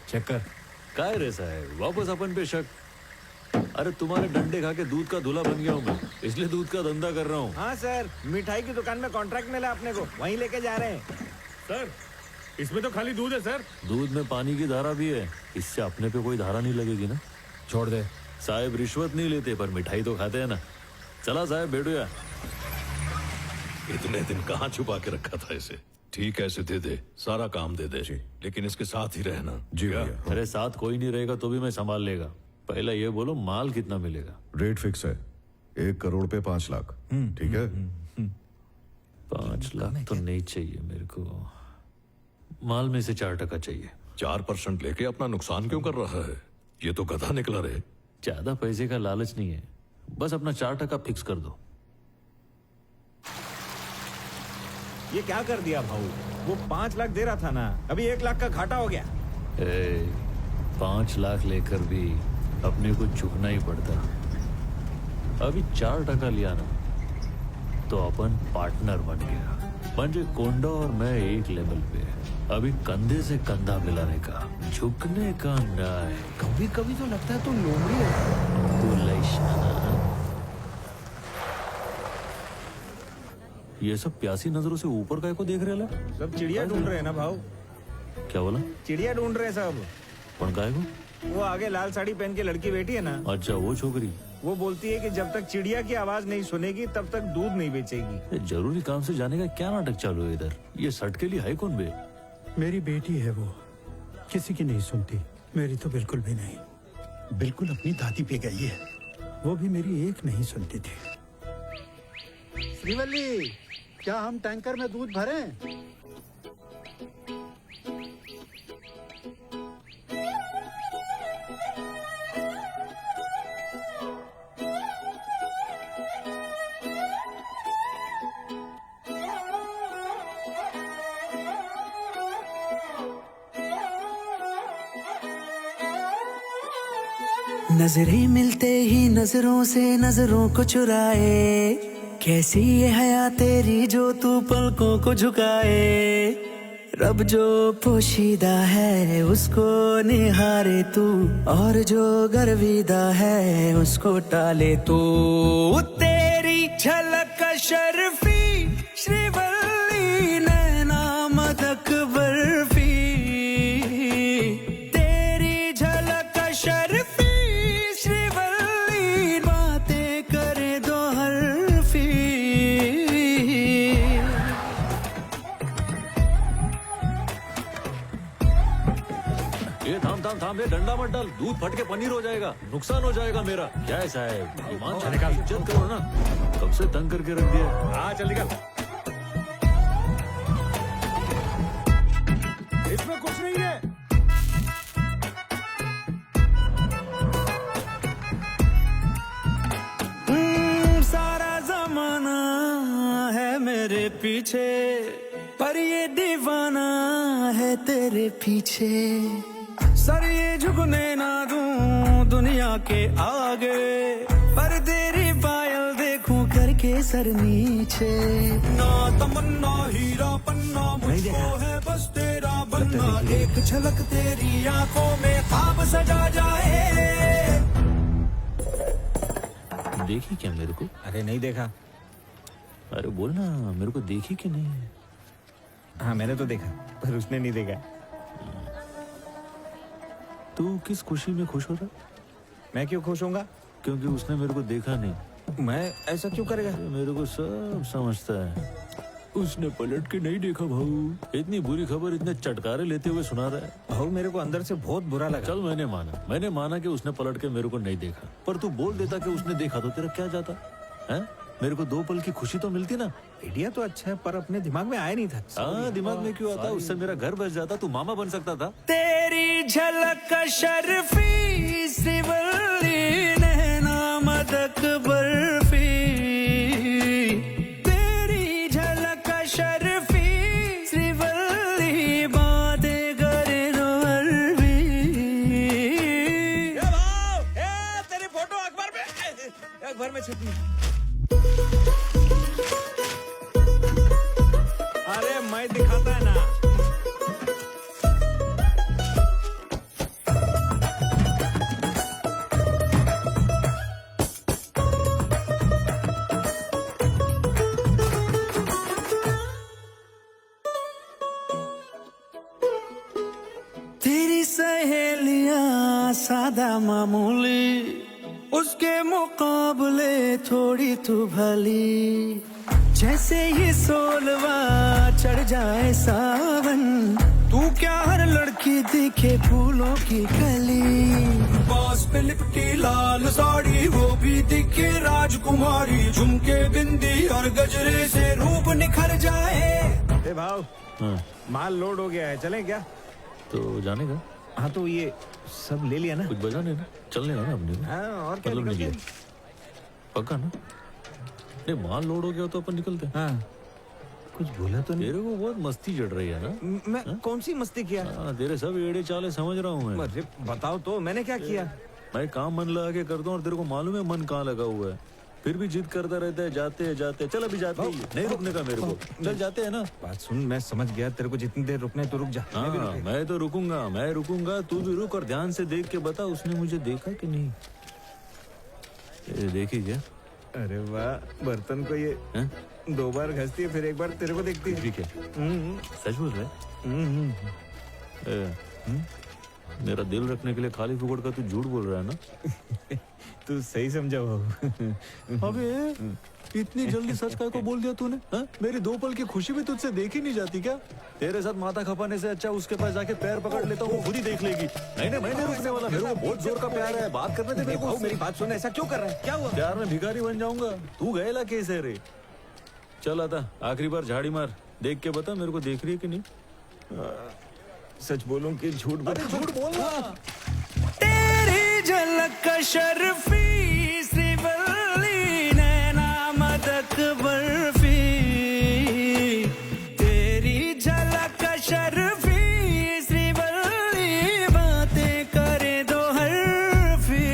चक्कर काय रे साहब, वापस अपन पे शक। अरे तुम्हारे डंडे खा के दूध का धुला बन गया हूँ मैं, इसलिए दूध का धंधा कर रहा हूँ। हाँ सर, मिठाई की दुकान में कॉन्ट्रैक्ट मिला अपने को, वहीं लेके जा रहे हैं। सर, इसमें तो खाली दूध है सर। दूध में पानी की धारा भी है, इससे अपने पे कोई धारा नहीं लगेगी ना। छोड़ दे। साहब रिश्वत नहीं लेते पर मिठाई तो खाते हैं ना। चला साहब बैठो यार। इतने दिन कहाँ छुपा के रखा था इसे। ठीक है इसे दे दे, सारा काम दे दे, लेकिन इसके साथ ही रहना। जी क्या? भैया। अरे साथ कोई नहीं रहेगा तो भी मैं संभाल लेगा। पहला ये बोलो माल कितना मिलेगा। रेट फिक्स है, 1 करोड़ पे 5 लाख। ठीक है। 5 लाख तो नहीं चाहिए मेरे को, माल में से 4% चाहिए। 4% लेके अपना नुकसान क्यों कर रहा है, ये तो गधा निकला रे। ज्यादा पैसे का लालच नहीं है, बस अपना 4% फिक्स कर दो। ये क्या कर दिया भाऊ, वो 5 लाख दे रहा था ना, अभी 1 लाख का घाटा हो गया। 5 लाख लेकर भी अपने को झुकना ही पड़ता। अभी 4% लिया ना तो अपन पार्टनर बन गया। पंजे कोंडा और मैं एक लेवल पे, अभी कंधे से कंधा मिलाने का, झुकने का नहीं। कभी कभी तो लगता है तू लोमड़ी है। ये सब प्यासी नजरों से ऊपर का को देख रहे ला? सब चिड़िया ढूंढ रहे हैं ना भाऊ। क्या बोला? चिड़िया ढूंढ रहे हैं सब। कौन का को? वो आगे लाल साड़ी पहन के लड़की बैठी है ना। अच्छा वो छोकरी। वो बोलती है कि जब तक चिड़िया की आवाज नहीं सुनेगी तब तक दूध नहीं बेचेगी। ये जरूरी काम से जाने का क्या नाटक चालू है इधर? ये सट के लिए है कौन बे? मेरी बेटी है वो, किसी की नहीं सुनती। मेरी तो बिल्कुल भी नहीं, बिल्कुल अपनी दादी पे गई है। वो भी मेरी एक नहीं सुनती थी। श्रीवल्ली, क्या हम टैंकर में दूध भरें? नजरें मिलते ही नजरों से नजरों को चुराए, कैसी ये हया तेरी जो तू पलकों को झुकाए। रब जो पोशीदा है उसको निहारे तू, और जो गर्विदा है उसको टाले तू। तेरी झलक शर्फी श्रीवल्ली नैना मदक बर्फी, तेरी झलक शर्फी श्रीवल्ली बातें करे दो हरफी। ये थाम थाम थाम, ये डंडा मत डाल, दूध फट के पनीर हो जाएगा, नुकसान हो जाएगा मेरा। क्या है साहब, ईमान जाने का इज्जत करो ना, कब से तंग करके रख दिया। हाँ चल निकल, इसमें कुछ नहीं है। सारा जमाना है मेरे पीछे, पर ये दीवाना है तेरे पीछे। सर ये झुकने ना दूं दुनिया के आगे, पर तेरी पायल देखूं करके सर नीचे। ना तमन्ना हीरा पन्ना मुझको है बस तेरा बनना, एक झलक तेरी आंखों में ख्वाब सजा जाए। देखी क्या मेरे को? अरे नहीं देखा। अरे बोल ना, मेरे को देखी कि नहीं? हाँ मैंने तो देखा, पर उसने नहीं देखा। तू किस खुशी में खुश हो रहा? मैं क्यों खुश होऊंगा? क्योंकि उसने मेरे को देखा नहीं। मैं ऐसा क्यों करेगा? मेरे को सब समझता है। उसने पलट के नहीं देखा भाऊ, इतनी बुरी खबर इतने चटकारे लेते हुए सुना रहा है। भाऊ मेरे को अंदर से बहुत बुरा लगा। चल मैंने माना कि उसने पलट के मेरे को नहीं देखा, पर तू बोल देता कि उसने देखा तो तेरा क्या जाता है? मेरे को 2 पल की खुशी तो मिलती ना। आइडिया तो अच्छा है, पर अपने दिमाग में आया नहीं था। हाँ दिमाग में क्यों आता? उससे मेरा घर बस जाता, तू मामा बन सकता था। तेरी झलक शर्फी श्रीवल्ली नैना मदक बर्फी, तेरी झलक शर्फी श्रीवल्ली बातें करे दो हरवी। तेरी फोटो अखबार में छपी। अरे मैं दिखाता है ना। सहेलियां सादा मामूली, उसके मुकाबले थोड़ी तू भली। जैसे ही सोलवा चढ़ जाए सावन, तू क्या हर लड़की दिखे फूलों की कली। बास पे लिपटी लाल साड़ी, वो भी दिखे राजकुमारी। झुमके बिंदी और गजरे से रूप निखर जाए। ए भाव, माल लोड हो गया है, चलें क्या? तो जाने का? हाँ तो ये सब ले लिया ना? कुछ बजा नहीं ना, चलने का ना अपने। हाँ, और क्या मतलब निकलते निकले पक्का ना? नहीं माल लोड हो गया तो अपन निकलते हैं। हाँ। कुछ बोला तो नहीं? तेरे को बहुत मस्ती चढ़ रही है ना? मैं कौन सी मस्ती किया? तेरे सब एड़े चाले समझ रहा हूँ मैं। अरे बताओ तो, मैंने क्या किया? मैं काम मन लगा के करता हूँ और तेरे को मालूम है मन कहाँ लगा हुआ है। फिर भी जिद करता रहता है, जाते चल अभी जाते ही नहीं रुकने का मेरे को। चल जाते हैं ना। बात सुन, मैं समझ गया, तेरे को जितनी देर रुकना है तो रुक जा। हाँ मैं तो रुकूंगा, तू भी रुक और ध्यान से देख के बता उसने मुझे देखा कि नहीं। देखी क्या? अरे वाह, बर्तन को ये 2 बार घसती है, फिर 1 बार तेरे को देखती है। ठीक है, सच बोल रहे? मेरा दिल रखने के लिए खाली फुकड़ का तू झूठ बोल रहा है ना? तू सही समझा बाबू। अबे इतनी जल्दी सच काय को बोल दिया तूने? मेरी 2 पल की खुशी भी तुझसे देखी नहीं जाती क्या? तेरे साथ माथा खपाने से अच्छा उसके पास जाके पैर पकड़ लेता हूँ, वो खुद ही देख लेगी। नहीं मैं नहीं रुकने वाला, मेरे को बहुत जोर का प्यार है। बात करने दे मेरे को। मेरी बात सुन, ऐसा क्यों कर रहा है? क्या हुआ? प्यार में भिखारी बन जाऊंगा? तू गएला कैसे रे? चल आता आखिरी बार झाड़ी मार, देख के बता मेरे को देख रही है कि नहीं। सच बोलूं कि झूठ बोलूं? झूठ बोलना। तेरी झलक शर्फी श्रीवल्ली, नैना मदक बर्फी। तेरी झलक शर्फी श्रीवल्ली, बातें करे दो हर्फी।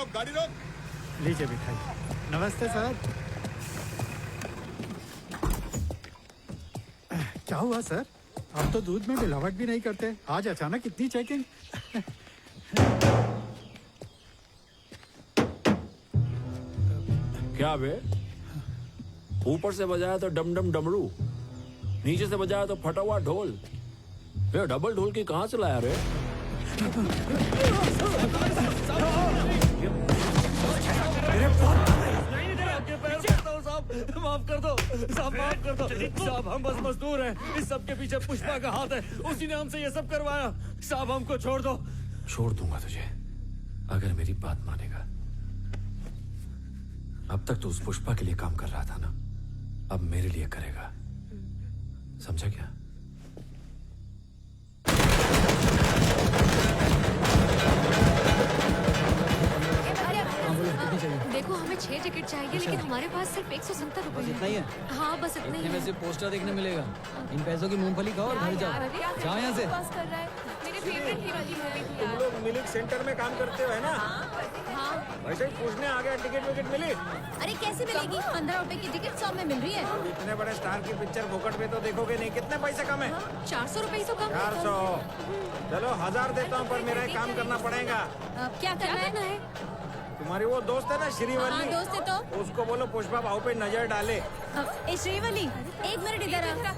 गाड़ी रोक। लीजिए मिठाई। नमस्ते सर। क्या हुआ सर? आप तो दूध में मिलावट भी नहीं करते, आज अचानक इतनी चेकिंग? क्या बे? ऊपर से बजाया तो डम डम डमरू, नीचे से बजाया तो फटा हुआ ढोल। ये डबल ढोल की कहाँ से लाया रे? माफ कर दो साहब, माफ कर दो साहब, हम बस मजदूर हैं। इस सब के पीछे पुष्पा का हाथ है, उसी ने हमसे ये सब करवाया। साहब हमको छोड़ दो। छोड़ दूंगा तुझे अगर मेरी बात मानेगा। अब तक तो उस पुष्पा के लिए काम कर रहा था ना, अब मेरे लिए करेगा, समझा क्या? देखो हमें 6 टिकट चाहिए, लेकिन हमारे पास सिर्फ 170 रुपए इतना ही है? हाँ बस इतना ही इतने में सिर्फ पोस्टर देखने मिलेगा। इन पैसों की मूंगफली खाओ और घर जाओ। जाओ यहाँ से। मेरे फेवरेट ही वाली मूवी थी। तुम लोग मिल्क सेंटर में काम करते हो है ना? हाँ। वैसे ही पूछने आ गया, टिकट विकेट मिली? अरे कैसे मिलेगी? 15 रुपए की टिकट 100 में मिल रही है। इतने बड़े स्टार की पिक्चर फोकट में तो देखोगे नहीं। कितने पैसे कम है? 400 रुपए तो कम। 400। चलो 1000 देता हूँ, पर मेरा एक काम करना पड़ेगा। क्या करना है? तुम्हारी वो दोस्त है ना श्रीवल्ली? हाँ, दोस्त है तो उसको बोलो पुष्पा भाव पे नजर डाले। ए श्रीवल्ली, 1 मिनट इधर आ।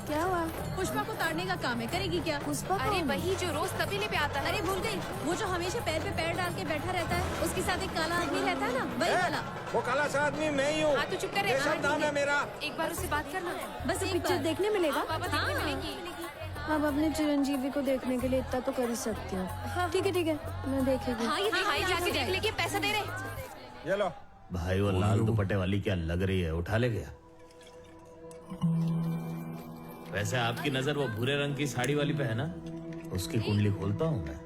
क्या हुआ? पुष्पा को ताड़ने का काम है, करेगी क्या? पुष्पा? अरे वही जो रोज तबेले पे आता है। अरे भूल गई, वो जो हमेशा पैर पे पैर डाल के बैठा रहता है, उसके साथ एक काला आदमी रहता है ना, वही वाला। वो काला सा आदमी मैं ही हूँ। हाँ तो चुप कर। सब नाम है मेरा। एक बार उससे बात करना। बस एक पिक्चर देखने मिलेगा। देखने मिलेगी। अब अपने चिरंजीवी को देखने के लिए इतना तो कर ही सकती हूँ। ठीक है मैं देखेगी। हाँ ये दिखाई जाके देख लेगी, पैसा दे रहे। ये लो भाई, वो लाल दुपट्टे वाली क्या लग रही है, उठा ले गया? वैसे आपकी नजर वो भूरे रंग की साड़ी वाली पे है ना? उसकी कुंडली खोलता हूँ मैं।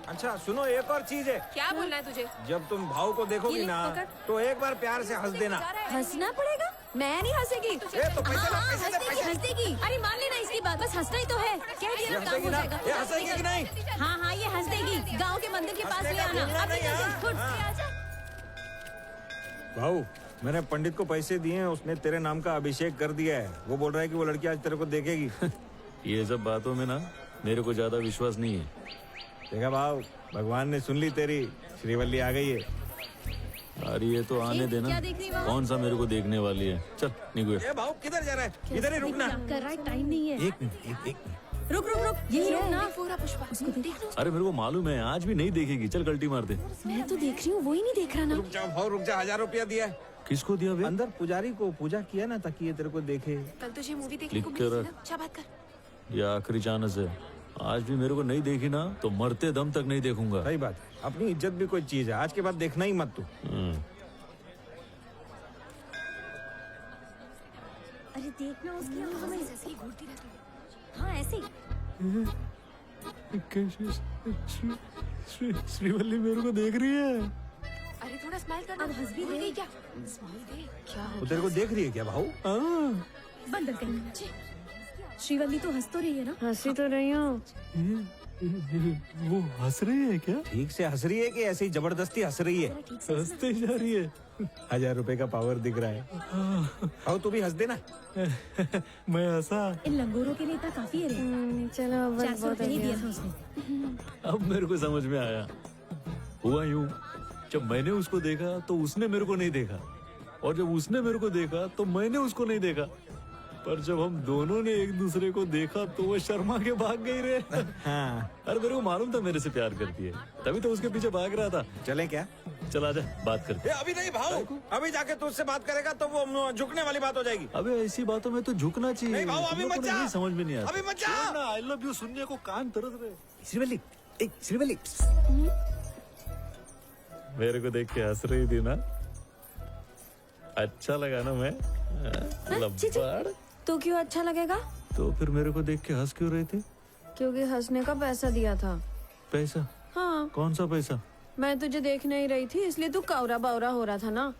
अच्छा सुनो, एक और चीज है। क्या बोलना है तुझे? जब तुम भाव को देखोगी ना, तो एक बार प्यार से हंस देना। हंसना पड़ेगा? मैं नहीं हंसेगी। तो पैसे ला, पैसे दे, पैसे। हंस देगी। अरे मान लेना इसकी बात, बस हंसना ही तो है। कह दिया ना, काम हो जाएगा। ये हंसेगी कि नहीं? हाँ हाँ, ये हंस देगी। गाँव के मंदिर के पास ले आना। अब निकल जा। भाऊ, मैंने पंडित को पैसे दिए हैं, उसने तेरे नाम का अभिषेक कर दिया है। वो बोल रहा है कि वो लड़की आज तेरे को देखेगी। ये सब बातों में ना मेरे को ज्यादा विश्वास नहीं है। देखा भाव, भगवान ने सुन ली तेरी, श्रीवल्ली आ गई है। अरे ये तो आने देना, क्या देख रही वहाँ? कौन सा मेरे को देखने वाली है। चल निकल। ए भाव, किधर जा रहा है? इधर ही रुकना। कर रहा है, टाइम नहीं है। एक मिनट, एक रुक रुक रुक, यही रुक ना। पूरा पुष्पा, उसको देख लो। अरे मेरे को मालूम है आज भी नहीं देखेगी। चल गलती मार दे। मैं तो देख रही हूँ, वो ही नहीं देख रहा ना। रुक जा भाव, रुक जा। 1000 रुपया दिया है। किसको दिया बे? अंदर पुजारी को पूजा किया ना, ताकि ये तेरे को देखे। कल तुझे मूवी देखने को लिख के मिली थी रख। ना, अच्छा बात कर। ये आखिरी चांस है। आज भी मेरे को नहीं देखी ना तो मरते दम तक नहीं देखूंगा। सही बात है, अपनी इज्जत भी कोई चीज है। आज के बाद देखना ही मत तू। अरे देखना, उसकी आंखों में ऐसे ही घूरती रहती है। हाँ ऐसे ही। श्रीवल्ली मेरे को देख रही है। अरे थोड़ा स्माइल करना। अब हंस भी देगी क्या? स्माइल दे। क्या वो तेरे को देख रही है क्या भाऊ? बंद कर। श्रीवल्ली तो हंस तो रही है ना? हंसी तो रही हूँ। वो हंस रही है क्या? ठीक से हंस रही है कि ऐसे ही जबरदस्ती हंस रही है? हंसते जा रही है। 1000 रुपए का पावर दिख रहा है। भाऊ तू भी हंस देना। मैं हंसा। इन लंगूरों के लिए इतना काफी है रे। चलो 400 रुपए ही दिया था उसने। अब मेरे को समझ में आया। हुआ यूं, जब मैंने उसको देखा तो उसने मेरे को नहीं देखा, और जब उसने मेरे को देखा तो मैंने उसको नहीं देखा। पर जब हम दोनों ने एक दूसरे को देखा तो वो शर्मा के भाग गई रे। हाँ। अरे मेरे को मालूम था मेरे से प्यार करती है, तभी तो उसके पीछे भाग रहा था। चले क्या? चला जा, बात करते। अभी नहीं भाऊ, अभी जाके तू उससे बात करेगा तो वो झुकने वाली बात हो जाएगी। अबे ऐसी बातों में तो झुकना चाहिए। नहीं भाऊ, अभी मत जा। समझ में नहीं आता। अभी मत जा। आई लव यू सुनने को कान तरस रहे। श्रीवल्ली, श्रीवल्ली, मेरे को देख के हंस रही थी ना, अच्छा लगा ना मैं? लब्बाड़। तो क्यों अच्छा लगेगा? तो फिर मेरे को देख के हंस क्यों रहे थे? क्योंकि हंसने का पैसा दिया था। पैसा? हाँ। कौन सा पैसा? मैं तुझे देखने ही रही थी, इसलिए तू कावरा बावरा हो रहा था ना।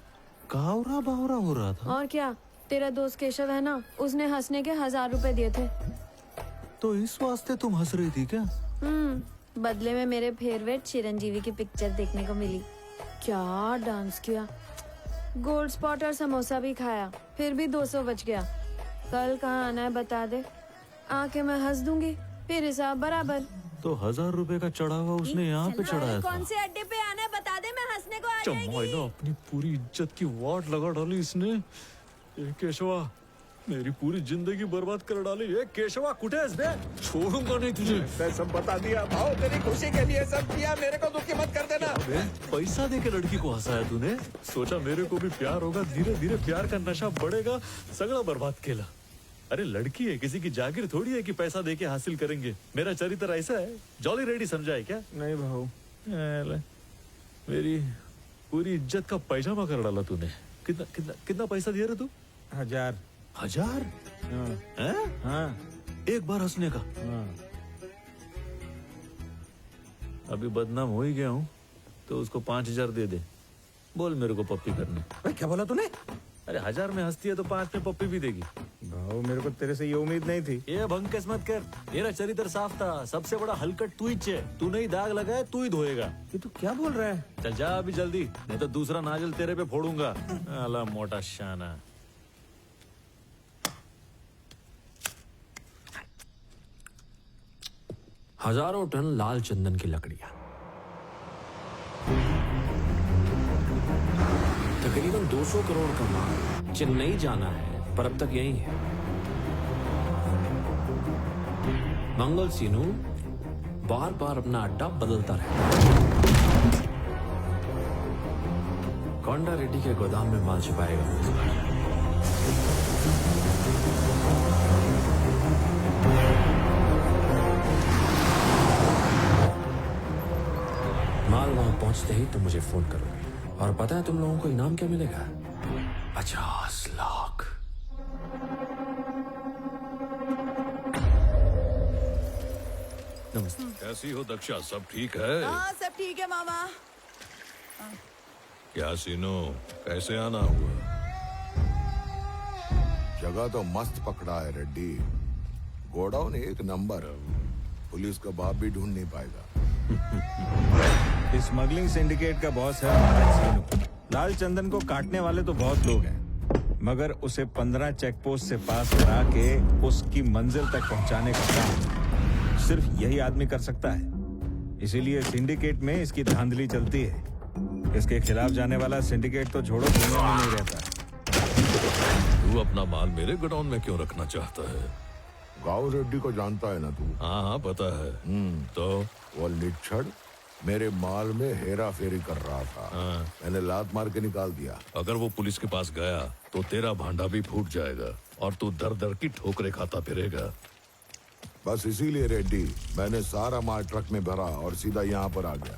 कावरा बावरा हो रहा था? और क्या, तेरा दोस्त केशव है ना, उसने हंसने के 1000 रुपए दिए थे। तो इस वास्ते तुम हंस रही थी क्या? बदले में मेरे फेवरेट चिरंजीवी की पिक्चर देखने को मिली। क्या डांस किया, गोल्ड स्पॉट और समोसा भी खाया, फिर भी 200 बच गया। कल कहाँ आना है बता दे, आके मैं हंस दूंगी, फिर हिसाब बराबर। तो 1000 रुपए का चढ़ा हुआ उसने यहाँ पे चढ़ाया था। कौन से अड्डे पे आना है बता दे, मैं हंसने को आ जाएगी। चमाइना अपनी पूरी इज्जत की वाट लगा डाली इसने। ए केशवा, मेरी पूरी जिंदगी बर्बाद कर डाली। ए केशवा कुठे है बे? छोड़ूंगा नहीं तुझे। मैं सब बता दिया भाव, तेरी खुशी के लिए सब किया, मेरे को दुखी मत कर देना। पैसा दे के लड़की को हंसाया तूने, सोचा मेरे को भी प्यार होगा, धीरे धीरे प्यार का नशा बढ़ेगा, सगळं बर्बाद केला। अरे लड़की है, किसी की जागीर थोड़ी है कि पैसा दे के हासिल करेंगे। मेरा चरित्र ऐसा है, जॉली रेडी समझा है क्या? नहीं भाऊ, मेरी पूरी इज्जत का पैजामा कर डाला तूने। कितना कितना कितना पैसा दिया रे तू? 1000। 1000? हाँ। एक बार हंसने का? अभी बदनाम हो ही गया हूँ तो उसको 5000 दे दे। बोल मेरे को पप्पी करने। क्या बोला तूने? अरे 1000 में हंसती है तो 5 में पप्पी भी देगी। भाऊ मेरे को तेरे से ये उम्मीद नहीं थी। ये भंकस मत कर, तेरा चरित्र साफ था। सबसे बड़ा हलकट तू ही है, तू नहीं दाग लगाए तू ही धोएगा। ये तू क्या बोल रहा है? चल जा अभी जल्दी, नहीं तो दूसरा नाजल तेरे पे फोड़ूंगा। अला मोटा शाना। हजारों टन लाल चंदन की लकड़ियां, तकरीबन 200 करोड़ का माल। चेन्नई जाना है पर अब तक यही है। मंगल सीनू बार बार अपना अड्डा बदलता रहता। कोंडा रेड्डी के गोदाम में माल छुपाएगा। माल वहां पहुंचते ही तुम मुझे फोन करोगे, और पता है तुम लोगों को इनाम क्या मिलेगा? 50 लाख। नमस्ते। कैसी हो दक्षा, सब ठीक है? हाँ सब ठीक है मामा। क्या सीनो, कैसे आना हुआ? जगह तो मस्त पकड़ा है रेड्डी। गोडाउन एक नंबर। पुलिस का बाप भी ढूंढ नहीं पाएगा। स्मगलिंग सिंडिकेट का बॉस है हमारा सीनू। लाल चंदन को काटने वाले तो बहुत लोग हैं, मगर उसे 15 चेक पोस्ट से पास करा के उसकी मंजिल तक पहुंचाने का काम सिर्फ यही आदमी कर सकता है। इसीलिए सिंडिकेट में इसकी धांधली चलती है। इसके खिलाफ जाने वाला सिंडिकेट तो छोड़ो दुनिया में नहीं रहता। तू अपना माल मेरे गोडाउन में क्यों रखना चाहता है? गाँव रेड्डी को जानता है ना तू? हाँ हाँ पता है। तो वो लिच्छड़ मेरे माल में हेरा फेरी कर रहा था। मैंने लात मार के निकाल दिया। अगर वो पुलिस के पास गया तो तेरा भांडा भी फूट जाएगा और तू दर दर की ठोकरें खाता फिरेगा। बस इसीलिए रेड्डी मैंने सारा माल ट्रक में भरा और सीधा यहाँ पर आ गया।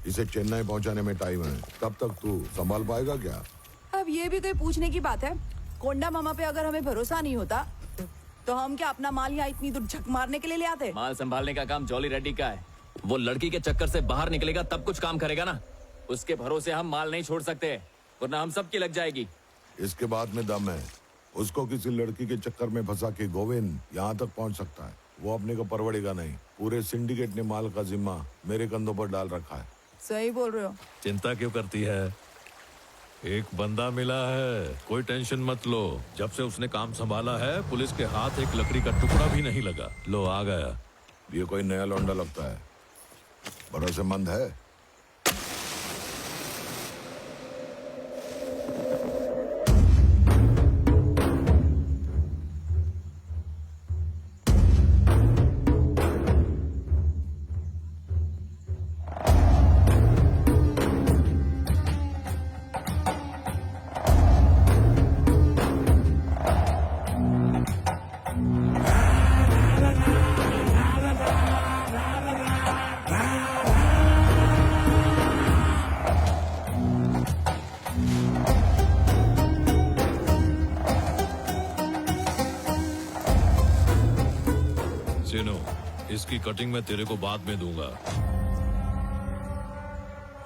इसे चेन्नई पहुँचाने में टाइम है। तब तक तू संभाल पाएगा क्या? अब ये भी कोई पूछने की बात है? कोंडा मामा पे अगर हमें भरोसा नहीं होता तो हम क्या अपना माल यहाँ इतनी दूर झक मारने के लिए ले आते? माल संभालने का काम जॉली रेड्डी का है। वो लड़की के चक्कर से बाहर निकलेगा तब कुछ काम करेगा ना। उसके भरोसे हम माल नहीं छोड़ सकते, वरना हम सबकी लग जाएगी। इसके बाद में दम है। उसको किसी लड़की के चक्कर में फंसा के गोविंद यहाँ तक पहुँच सकता है। वो अपने को परवड़ेगा नहीं। पूरे सिंडिकेट ने माल का जिम्मा मेरे कंधों पर डाल रखा है। सही बोल रहे हो। चिंता क्यों करती है? एक बंदा मिला है, कोई टेंशन मत लो। जब से उसने काम संभाला है पुलिस के हाथ एक लकड़ी का टुकड़ा भी नहीं लगा। लो आ गया। ये कोई नया लौंडा लगता है। भरोसेमंद है। इसकी कटिंग मैं तेरे को बाद में दूंगा।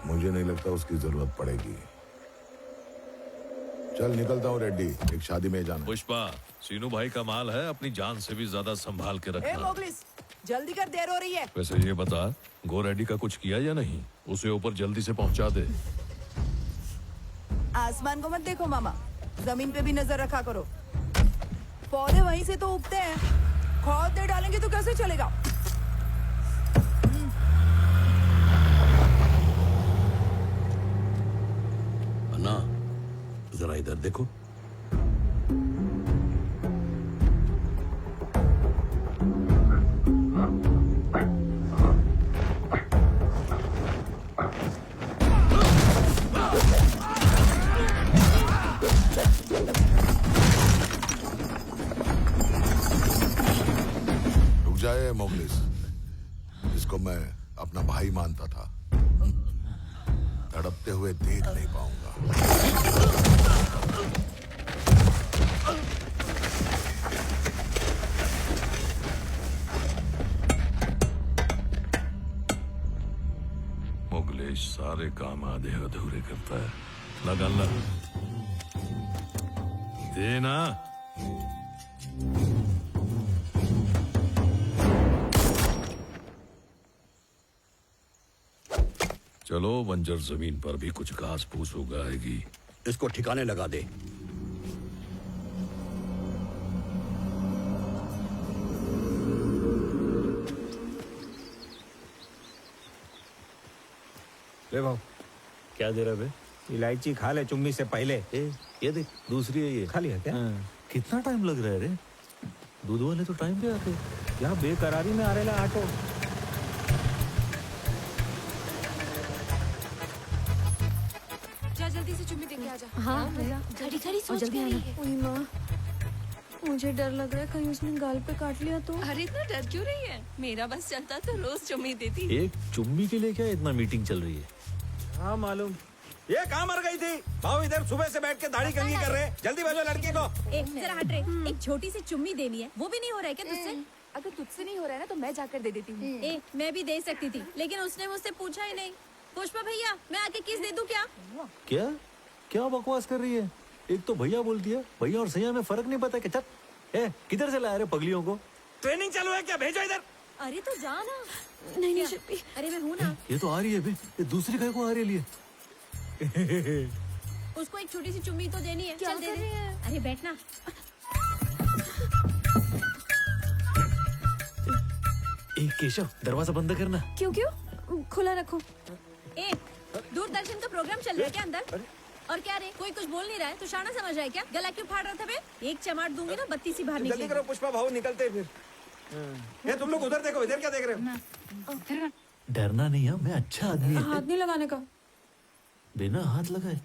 मुझे नहीं लगता उसकी जरूरत पड़ेगी। चल निकलता हूँ रेड्डी, एक शादी में जाना। पुष्पा, सीनू भाई का माल है, अपनी जान से भी ज्यादा संभाल के रखना। मोगलिस, जल्दी कर, देर हो रही है। वैसे ये बता, गो रेड्डी का कुछ किया या नहीं? उसे ऊपर जल्दी से पहुंचा दे। आसमान को मत देखो मामा, जमीन पे भी नजर रखा करो। पौधे वहीं से तो उगते हैं, खाद नहीं डालेंगे तो कैसे चलेगा? अन्ना, जरा इधर देखो। रुक जाए मोगलिस, इसको मैं अपना भाई मानता था। तड़पते हुए देख नहीं पाऊंगा। मोगलेश सारे काम आधे अधूरे करता है। लगा लग देना। चलो, बंजर जमीन पर भी कुछ घास फूस उगाएगी। इसको ठिकाने लगा दे। ले भाव, क्या दे रहा बे? इलायची खा ले चुम्मी से पहले। ये देख, दूसरी है ये। खा लिया क्या? कितना टाइम लग रहा है रे? दूध वाले तो टाइम पे आते। क्या बेकरारी में आ रहे ऑटो। जल्दी से चुम्मी देके आजा। हाँ, खड़ी खड़ी सोच जल्दी क्या रही है? ओए माँ, मुझे डर लग रहा है कहीं उसने गाल पे काट लिया तो। अरे इतना डर क्यों रही है? मेरा बस चलता तो रोज चुम्मी देती। एक चुम्मी के लिए क्या इतना मीटिंग चल रही है? हाँ मालूम। ये कहाँ मर गई थी? भाव इधर सुबह से बैठ के दाढ़ी कंघी कर रहे हैं। जल्दी भेजो लड़की को। जरा हट रे। एक छोटी सी चुम्मी देनी है, वो भी नहीं हो रहा है क्या तुझसे? अगर तुझसे नहीं हो रहा है ना तो मैं जाकर दे देती हूँ। मैं भी दे सकती थी, लेकिन उसने मुझसे पूछा ही नहीं। पुष्पा भैया, मैं आके किस दे दूं क्या? क्या क्या बकवास कर रही है? एक तो भैया बोल दिया, भैया और सैया में फर्क नहीं पता कि चल ए किधर से लाया रे पगलियों को? ट्रेनिंग चालू है क्या? भेजो इधर। अरे तो जा ना। नहीं नहीं शिप्पी, अरे मैं हूँ ना। ये तो आ रही है बे, ये दूसरी गाय को आ रही है लिए। उसको एक छोटी सी चुम्मी तो देनी है। चल दे दे। अरे बैठना। एक केशव दरवाजा बंद करना। क्यों क्यों? खुला रखो। ए, दूरदर्शन का प्रोग्राम चल रहा है क्या अंदर? और क्या रे, कोई कुछ बोल नहीं रहा है तो शाना समझ रहा है क्या? गला क्यों फाड़ रहा था बे? एक चमाट दूंगी ना, बत्ती सी बाहर निकलेगी। जल्दी करो पुष्पा, भाऊ निकलते हैं फिर। ये तुम लोग उधर देखो, इधर क्या देख रहे हो? डरना नहीं है, मैं अच्छा आदमी है। हाथ नहीं लगाने का। बिना हाथ लगाए।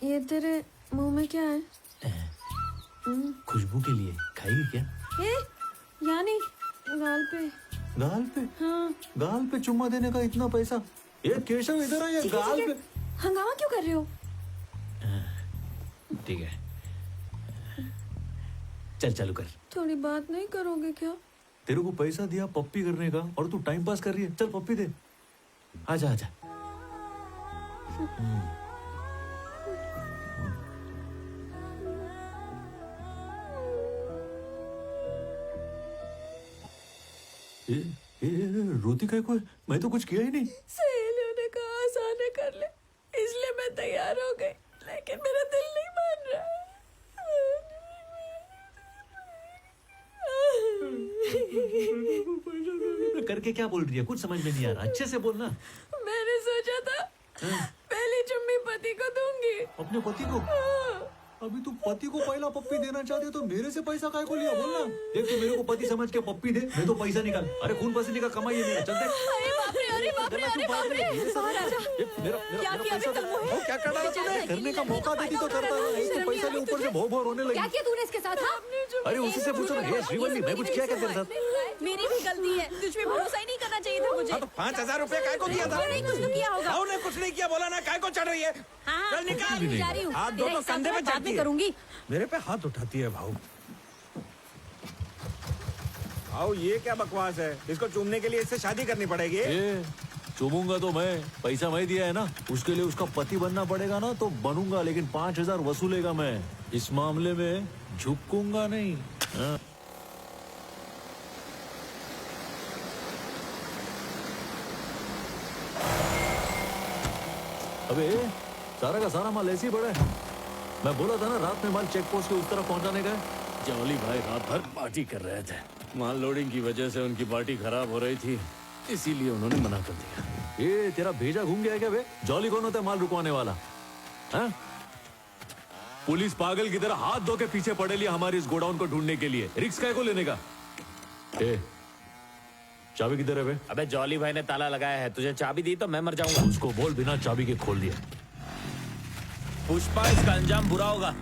ये तेरे मुंह में क्या है? खुशबू के लिए खाएगी क्या? यानी गाल पे। गाल पे? हाँ। गाल पे चुम्मा देने का इतना पैसा? ये केशव इधर है, ये गाल पे। हंगामा क्यों कर रहे हो? ठीक है, चल चालू कर। थोड़ी बात नहीं करोगे क्या? तेरे को पैसा दिया पप्पी करने का और तू टाइम पास कर रही है। चल पप्पी दे। आजा आजा। रोती काय को है? मैं तो कुछ किया ही नहीं। सहेलियों ने कहा आसाने कर ले, इसलिए मैं तैयार हो गई, लेकिन मेरा दिल नहीं मान रहा है। करके क्या बोल रही है? कुछ समझ में नहीं आ रहा, अच्छे से बोलना। मैंने सोचा था पहली चुम्मी पति को दूंगी। अपने पति को? अभी तू पति को पहला पप्पी देना चाहती है तो मेरे से पैसा काय को लिया? बोलना। देख तू मेरे को पति समझ के पप्पी दे, मैं तो पैसा निकाल। अरे खून पसीने का कमाई है मेरा। चल दे। अरे बाप रे, अरे बाप रे, अरे बाप रे। बाहर आ जा। क्या किया अभी तक? क्या कर रहा है? करने का मौका देती तो करता है, तो पैसा ले ऊपर से भो भो रोने लगी। क्या किया तूने इसके साथ? अरे उसी से पूछो ना। ये श्रीवल्ली, मैं कुछ किया क्या तेरे साथ? मेरी भी गलती है, तुझ पे भरोसा ही नहीं करना चाहिए था मुझे। 5,000 रुपए काय को दिया था? नहीं कुछ तो किया होगा। भाऊ ने कुछ नहीं किया, बोला ना काय को चढ़ रही है? चल निकाल। जा रही हूँ। हाथ दो तो कंधे पे बाद में करूंगी। मेरे पे हाथ उठाती है भाऊ। भाऊ ये क्या बकवास है? इसको चूमने के लिए इससे शादी करनी पड़ेगी। चूमूंगा तो मैं, पैसा मैं दिया है ना। उसके लिए उसका पति बनना पड़ेगा ना, तो बनूंगा, लेकिन 5,000 वसूलेगा मैं। इस मामले में झुकूंगा नहीं। हाँ। अबे सारा का सारा माल ऐसे ही पड़ा है। मैं बोला था ना रात में माल चेक पोस्ट के उस तरफ पहुंचाने का। जॉली भाई रात भर पार्टी कर रहे थे। माल लोडिंग की वजह से उनकी पार्टी खराब हो रही थी, इसीलिए उन्होंने मना कर दिया। ये तेरा भेजा घूम गया क्या बे? जॉली कौन होता है माल रुकवाने वाला? हाँ? पुलिस पागल की तरह हाथ धो के पीछे पड़े लिया हमारे इस गोडाउन को ढूंढने के लिए। रिक्स काय को लेने का? चाबी किधर है बे? अबे जॉली भाई ने ताला लगाया है, तुझे चाबी दी तो मैं मर जाऊंगा। उसको बोल बिना चाबी के खोल दिया। पुष्पा, इसका अंजाम बुरा होगा।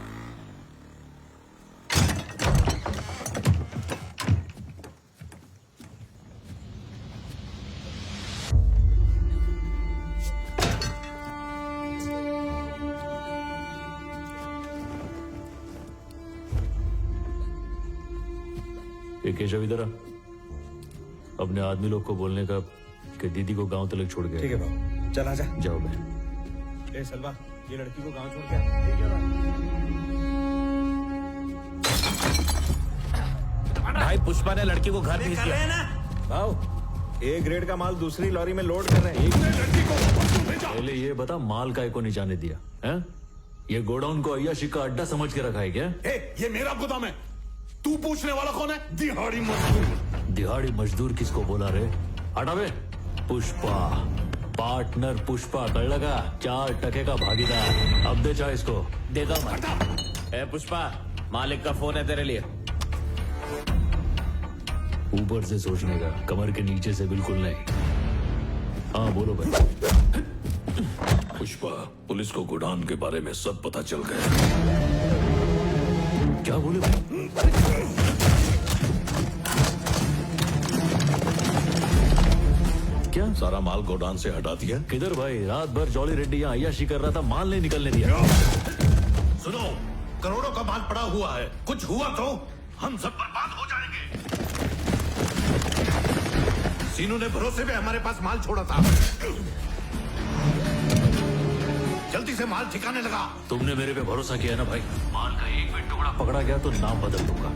केशव इधर आ। अपने आदमी लोग को बोलने का कि दीदी को गांव तक छोड़ गया। ठीक है बाबू, चल आजा। जाओ बे। ए सलवा, ये लड़की को गांव छोड़ के आ। ठीक है भाई पुष्पा ने लड़की को घर भेज दिया। भाऊ ए ग्रेड का माल दूसरी लॉरी में लोड कर रहे हैं। पहले ये बता माल काय को नहीं जाने दिया है? ये गोडाउन को अय्याशी का अड्डा समझ के रखा है क्या? ये मेरा गोदाम है, तू पूछने वाला कौन है? दिहाड़ी मजदूर। दिहाड़ी मजदूर किसको बोला रे? हटा बे। पुष्पा, पार्टनर पुष्पा, कर लगा 4 टके का भागीदार। अब दे चाहे इसको। दे दो मैं। ए पुष्पा, मालिक का फोन है तेरे लिए। ऊपर से सोचने का, कमर के नीचे से बिल्कुल नहीं। हाँ बोलो भाई। पुष्पा, पुलिस को गोडाउन के बारे में सब पता चल गया। क्या बोले भाई? क्या सारा माल गोडाउन से हटा दिया? किधर भाई? रात भर जॉली रेड्डी यहाँ अय्याशी कर रहा था, माल नहीं निकलने दिया। सुनो, करोड़ों का माल पड़ा हुआ है, कुछ हुआ तो हम सब बर्बाद हो जाएंगे। सीनू ने भरोसे पे हमारे पास माल छोड़ा था। जल्दी से से माल ठिकाने लगा। तुमने मेरे पे भरोसा किया ना भाई, माल का एक भी टुकड़ा पकड़ा गया तो नाम बदल दूंगा।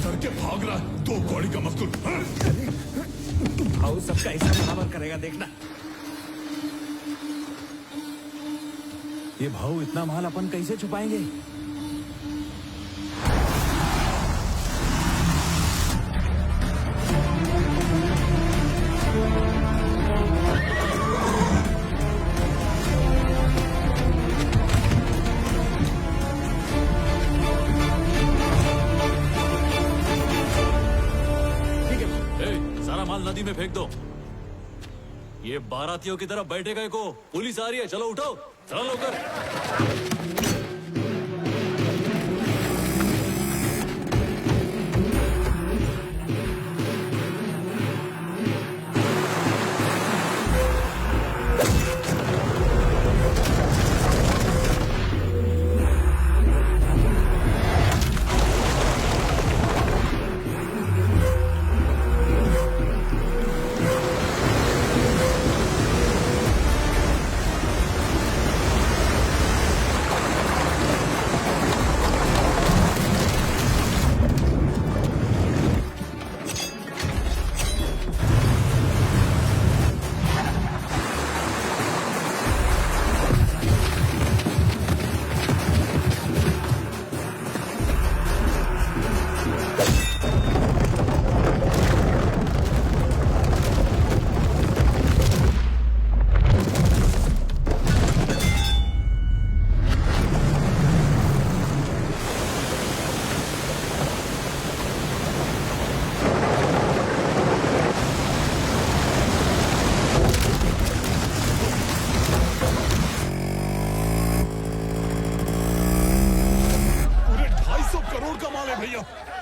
करके भाग रहा है, दो कौड़ी का मजदूर। भाऊ सबका हिसाब बराबर करेगा, देखना। ये भाऊ इतना माल अपन कैसे छुपाएंगे? नदी में फेंक दो। ये बारातियों की तरफ बैठेगा को, पुलिस आ रही है, चलो उठो, चलो लोकर।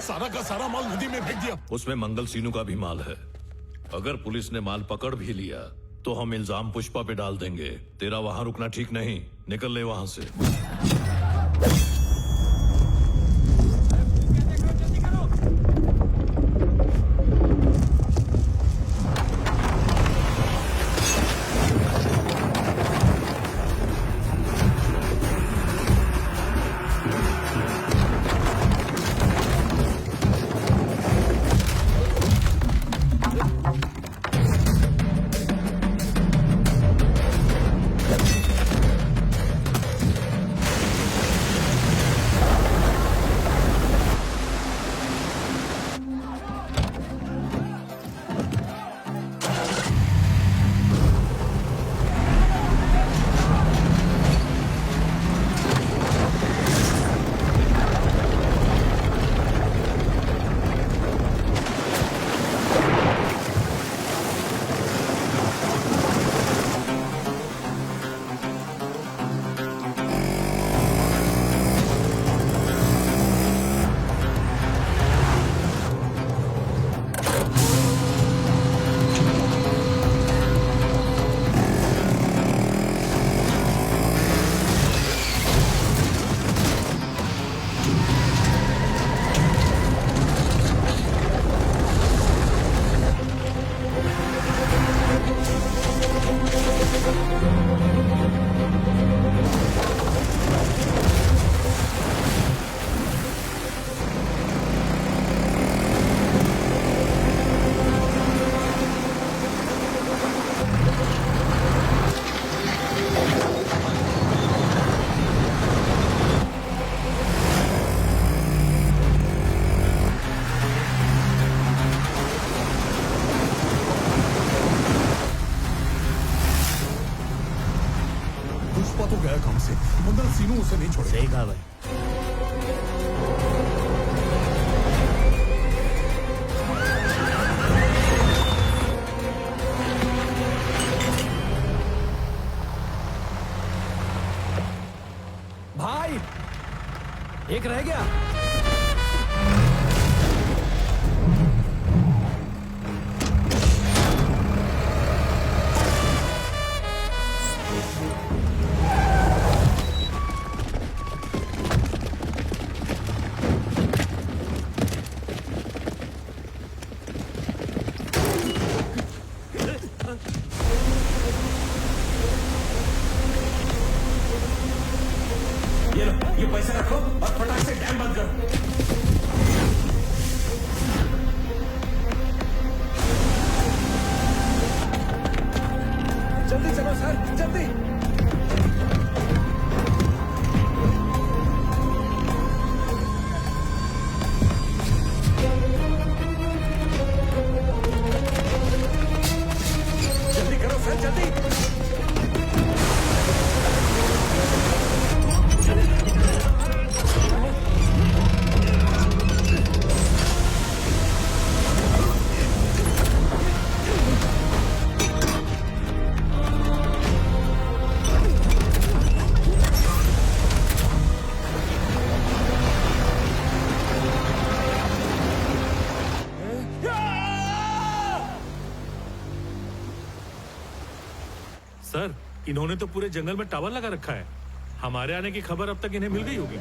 सारा का सारा माल नदी में फेंक दिया। उसमें मंगल सीनू का भी माल है। अगर पुलिस ने माल पकड़ भी लिया तो हम इल्जाम पुष्पा पे डाल देंगे। तेरा वहां रुकना ठीक नहीं, निकल ले वहां से। पुष्पा तो गया काम से, मंगल सीनू उसे नहीं छोड़ेगा। सही कहा भाई। भाई एक रह गया। सर, इन्होंने तो पूरे जंगल में टावर लगा रखा है। हमारे आने की खबर अब तक इन्हें मिल गई होगी।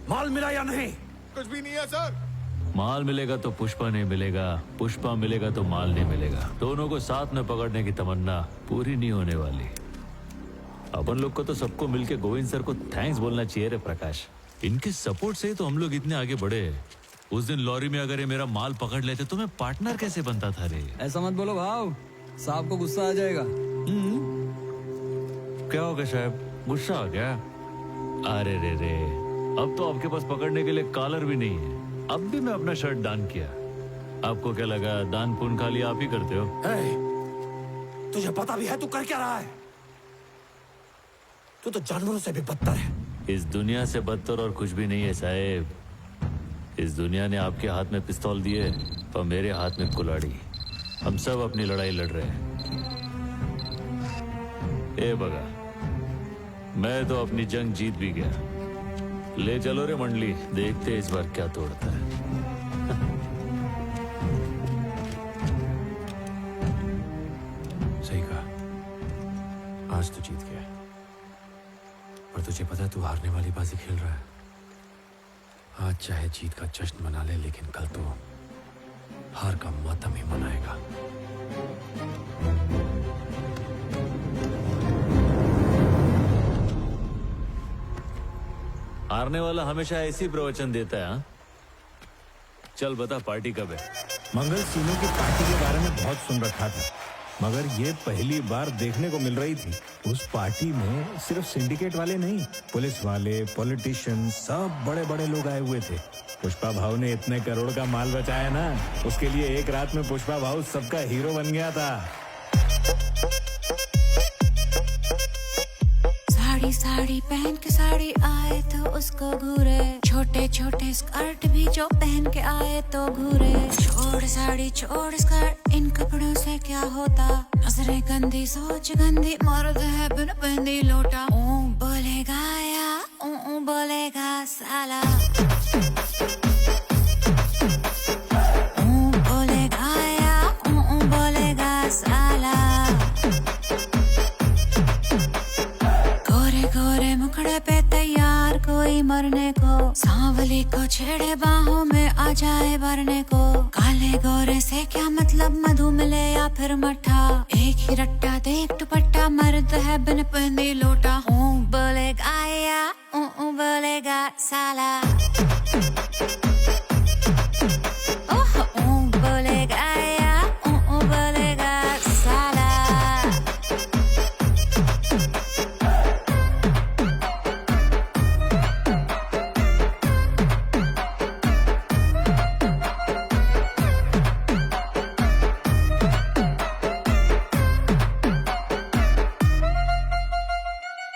माल मिला या नहीं? कुछ भी नहीं है सर। माल मिलेगा तो पुष्पा नहीं मिलेगा, पुष्पा मिलेगा तो माल नहीं मिलेगा। दोनों को साथ में पकड़ने की तमन्ना पूरी नहीं होने वाली। अपन लोग को तो सबको मिलके गोविंद सर को थैंक्स बोलना चाहिए रे प्रकाश। इनके सपोर्ट से ही तो हम लोग इतने आगे बढ़े। उस दिन लॉरी में अगर ये मेरा माल पकड़ लेते तो मैं पार्टनर कैसे बनता था रे? ऐसा मत बोलो भाव, साहब को गुस्सा आ जाएगा। क्या होगा साहब, गुस्सा आ गया? अरे रे रे, अब तो आपके पास पकड़ने के लिए कॉलर भी नहीं है। अब भी मैं अपना शर्ट दान किया। आपको क्या लगा दान पुण्य खाली आप ही करते हो? तुझे पता भी है तू कर क्या रहा है? तू तो जानवरों से भी बदतर है। इस दुनिया से बदतर और कुछ भी नहीं है साहेब। इस दुनिया ने आपके हाथ में पिस्तौल दिए और मेरे हाथ में कुल्हाड़ी। हम सब अपनी लड़ाई लड़ रहे हैं। ए बगा, मैं तो अपनी जंग जीत भी गया। ले चलो रे मंडली, देखते इस बार क्या तोड़ता है। सही कहा, आज तो जीत गया। पर तुझे पता है तू हारने वाली बाजी खेल रहा है। आज चाहे जीत का जश्न मना ले, लेकिन कल तो हार का मातम ही मनाएगा। हारने वाला हमेशा ऐसी प्रवचन देता है। हाँ? चल बता पार्टी कब है? मंगल सीनों की पार्टी के बारे में बहुत सुन रखा था, मगर ये पहली बार देखने को मिल रही थी। उस पार्टी में सिर्फ सिंडिकेट वाले नहीं, पुलिस वाले, पॉलिटिशियन, सब बड़े बड़े लोग आए हुए थे। पुष्पा भाऊ ने इतने करोड़ का माल बचाया ना, उसके लिए एक रात में पुष्पा भाऊ सबका हीरो बन गया था। साड़ी साड़ी पहन के साड़ी आए तो उसको घूरे, छोटे छोटे स्कर्ट भी जो पहन के आए तो घूरे। छोड़ साड़ी छोड़ स्कर्ट, इन कपड़ों से क्या होता? नजरें गंदी सोच गंदी, मर्द है बिन बंदी लोटा। ऊ बोलेगा या ऊ बोलेगा साला, ऊ बोलेगा या ऊ बोलेगा साला। गोरे गोरे मुखड़े पे तैयार कोई मरने को, सांवली को छेड़े बाहों में आ जाए भरने को। काले गोरे से क्या मतलब, मधु मिले या फिर मठा, एक ही रट्टा देख दुपट्टा, मर्द है बिन बंदी लोटा। ऊ बोलेगा या ऊ बोलेगा साला, ओह ऊ बोलेगा या ऊ बोलेगा साला।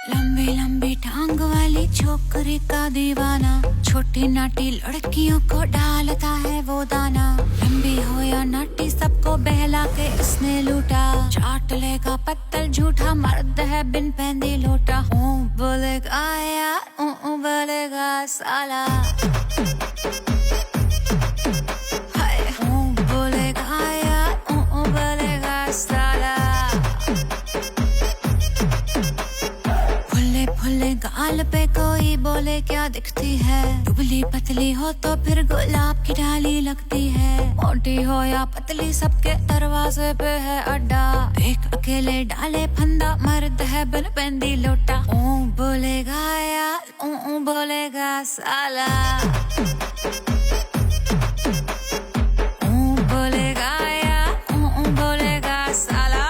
लंबी लंबी टांग वाली छोकरी का दीवाना, छोटी नाटी लड़कियों को डालता है वो दाना। लंबी हो या नाटी सबको बहला के इसने लूटा, चाट लेगा पत्तल झूठा, मर्द है बिन पहनदी लोटा। ऊ बोलेगा या ऊ बोलेगा साला, हाय ऊ बोलेगा या ऊ बोलेगा साला। फुल्ले फुल्ले गाल पे कोई बोले क्या दिखती है, दुबली पतली हो तो फिर गुलाब की डाली लगती है। मोटी हो या पतली सबके दरवाजे पे है अड्डा, एक अकेले डाले फंदा, मर्द है बिन बंदी लोटा। ऊ बोलेगा या ऊ बोलेगा साला, ऊ बोलेगा या ऊ बोलेगा साला।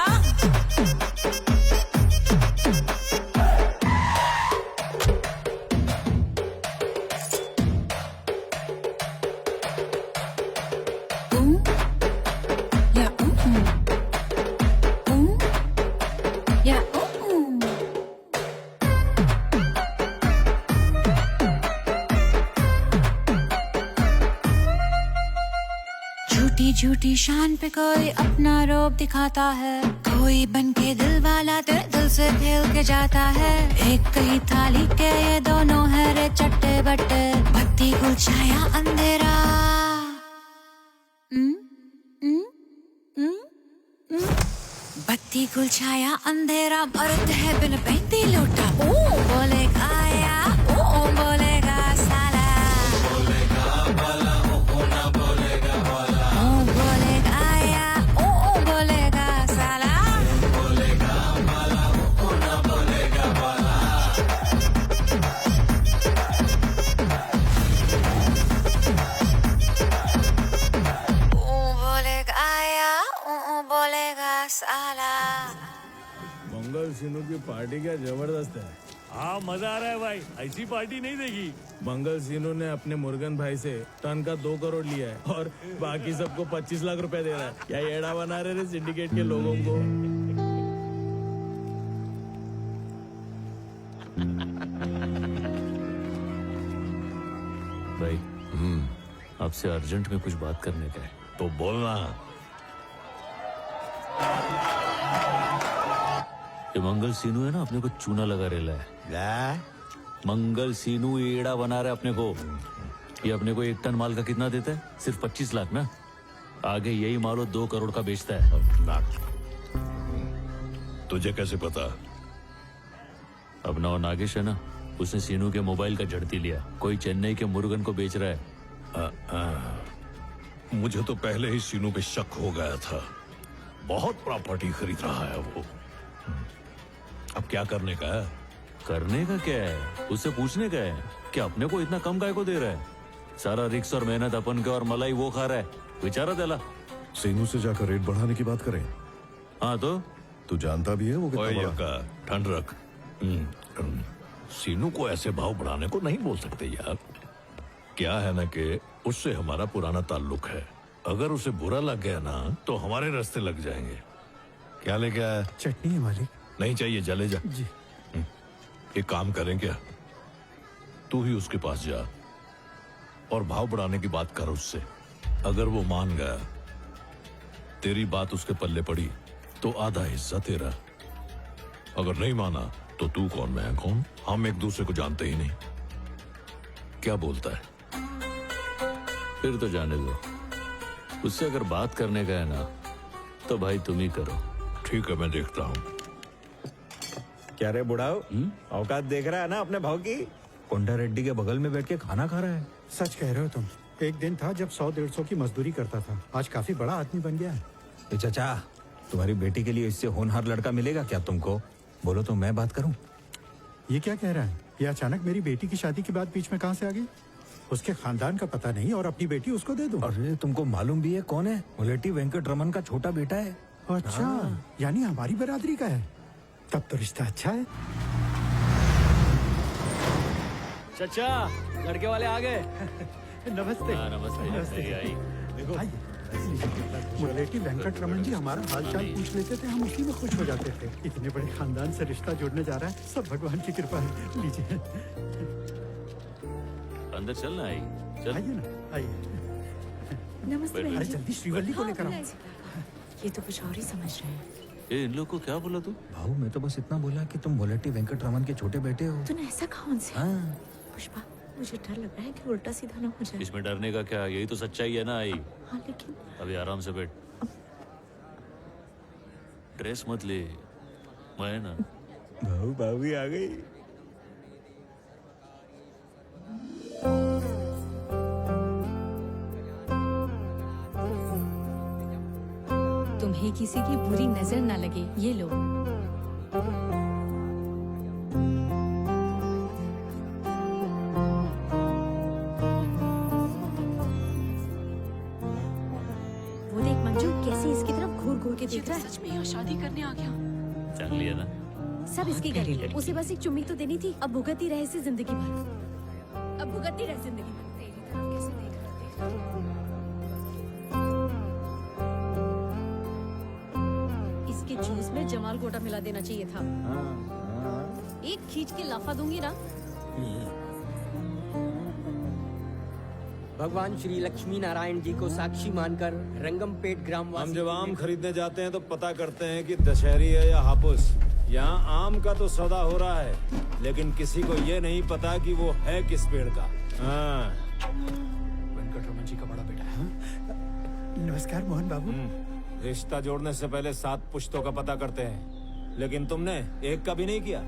झूठी झूठी शान पे कोई अपना रोब दिखाता है, कोई बन के दिल वाला तेरे दिल से खेल के जाता है। एक कही थाली के ये दोनों है रे चट्टे बट्टे, बत्ती को छाया अंधेरा। बिल्कुल छाया अंधेरा मरते है बिन पहनती लोटा ओ बोलेगा या ओ बोलेगा साला बोलेगा बाला ओ ना बोलेगा बाला ओ बोलेगा या ओ बोलेगा साला बोलेगा बाला ओ ना बोलेगा बाला ओ बोलेगा या ओ बोलेगा साला मंगल सिनू की पार्टी क्या जबरदस्त है। हाँ मजा आ रहा है भाई, ऐसी पार्टी नहीं देगी। मंगल सिनू ने अपने मुर्गन भाई से टन का 2 करोड़ लिया है और बाकी सबको 25 लाख रुपए दे रहा है। क्या एड़ा बना रहे थे सिंडिकेट के लोगों को। भाई आपसे अर्जेंट में कुछ बात करने का है, तो बोलना। ये मंगल सीनू है ना, अपने को चूना लगा रेला है। मंगल सीनू एड़ा बना रहा है अपने को। ये अपने को 1 टन माल का कितना देता है? सिर्फ 25 लाख ना। आगे यही माल 2 करोड़ का बेचता है। तुझे कैसे पता? अपना और नागेश है ना, उसने सीनू के मोबाइल का झड़ती लिया। कोई चेन्नई के मुर्गन को बेच रहा है। मुझे तो पहले ही सीनू पे शक हो गया था। बहुत प्रॉपर्टी खरीद रहा है वो। अब क्या करने का है? करने का क्या है? उससे पूछने का है कि अपने को इतना कम काय को दे रहा है। सारा रिक्स और मेहनत अपन के और मलाई वो खा रहा है। बेचारा दिला। सीनू से जाकर रेट बढ़ाने की बात करें। हाँ तो तू जानता भी है वो कितना बड़ा का ठंड रख। सीनू को ऐसे भाव बढ़ाने को नहीं बोल सकते यार। क्या है ना कि उससे हमारा पुराना ताल्लुक है। अगर उसे बुरा लग गया ना तो हमारे रास्ते लग जाएंगे। क्या लेके आया? चटनी है मालिक। नहीं चाहिए, जले जा। जी। एक काम करें क्या, तू ही उसके पास जा और भाव बढ़ाने की बात कर उससे। अगर वो मान गया, तेरी बात उसके पल्ले पड़ी तो आधा हिस्सा तेरा। अगर नहीं माना तो तू कौन मैं कौन, हम एक दूसरे को जानते ही नहीं। क्या बोलता है? फिर तो जाने दो। उससे अगर बात करने का है ना तो भाई तुम ही करो। ठीक है, मैं देखता हूँ। क्या रे बुढ़ाओ, औकात देख रहा है ना अपने भाव की? कोंडा रेड्डी के बगल में बैठ के खाना खा रहा है। सच कह रहे हो तुम। एक दिन था जब 100-150 की मजदूरी करता था। आज काफी बड़ा आदमी बन गया है। चाचा, तुम्हारी बेटी के लिए इससे होनहार लड़का मिलेगा क्या तुमको? बोलो तो मैं बात करूं। ये क्या कह रहा है? ये अचानक मेरी बेटी की शादी की बात बीच में कहाँ से आ गई? उसके खानदान का पता नहीं और अपनी बेटी उसको दे दूं? अरे तुमको मालूम भी है कौन है? मुलेटी वेंकट रमन का छोटा बेटा है। अच्छा, यानी हमारी बरादरी का है। तब तो रिश्ता अच्छा है। चचा, लड़के वाले आ गए। नमस्ते। नमस्ते। आई देखो, मुलेटी वेंकट रमन जी हमारा हाल चाल पूछ लेते थे, हम उसी में खुश हो जाते थे। इतने बड़े खानदान से रिश्ता जोड़ने जा रहा है, सब भगवान की कृपा है। लीजिए। अंदर चलना। आई चल। आइए ना, आइए। नमस्ते बैठ। बहन अरे जी। जल्दी श्रीवल्ली को लेकर आओ। ये तो कुछ और ही समझ रहे हैं। इन लोग को क्या बोला तू? भाऊ मैं तो बस इतना बोला कि तुम मुलेटी वेंकट रमन के छोटे बेटे हो। तूने ऐसा कहा उनसे? हाँ। पुष्पा, मुझे डर लग रहा है कि उल्टा सीधा ना हो जाए। इसमें डरने का क्या? यही तो सच्चाई है ना। आई हाँ लेकिन अभी आराम से बैठ। ड्रेस मत ले, मैं ना। भाऊ भाभी आ गई। तुम्हें किसी की बुरी नजर ना लगे, ये लो। वो देख मंजू कैसे इसकी तरफ घूर घूर के देख रहा है। सच में यहाँ शादी करने आ गया। जान लिया ना। सब इसकी गलती। उसे बस एक चुम्मी तो देनी थी। अब भुगती रहे इसे जिंदगी भर। अब भुगती रहे जिंदगी भर। तेरी तरफ कैसे देख रहा है। इसके जूस में जमाल गोटा मिला देना चाहिए था। एक खींच के लाफा दूंगी ना। भगवान श्री लक्ष्मी नारायण जी को साक्षी मानकर रंगमपेट ग्राम हम जब आम खरीदने जाते हैं तो पता करते हैं कि दशहरी है या हापुस। यहाँ आम का तो सौदा हो रहा है, लेकिन किसी को ये नहीं पता कि वो है किस पेड़ का। हाँ। वेंकट रमन जी का बड़ा बेटा है। नमस्कार मोहन बाबू। रिश्ता जोड़ने से पहले 7 पुश्तों का पता करते हैं, लेकिन तुमने एक का भी नहीं किया।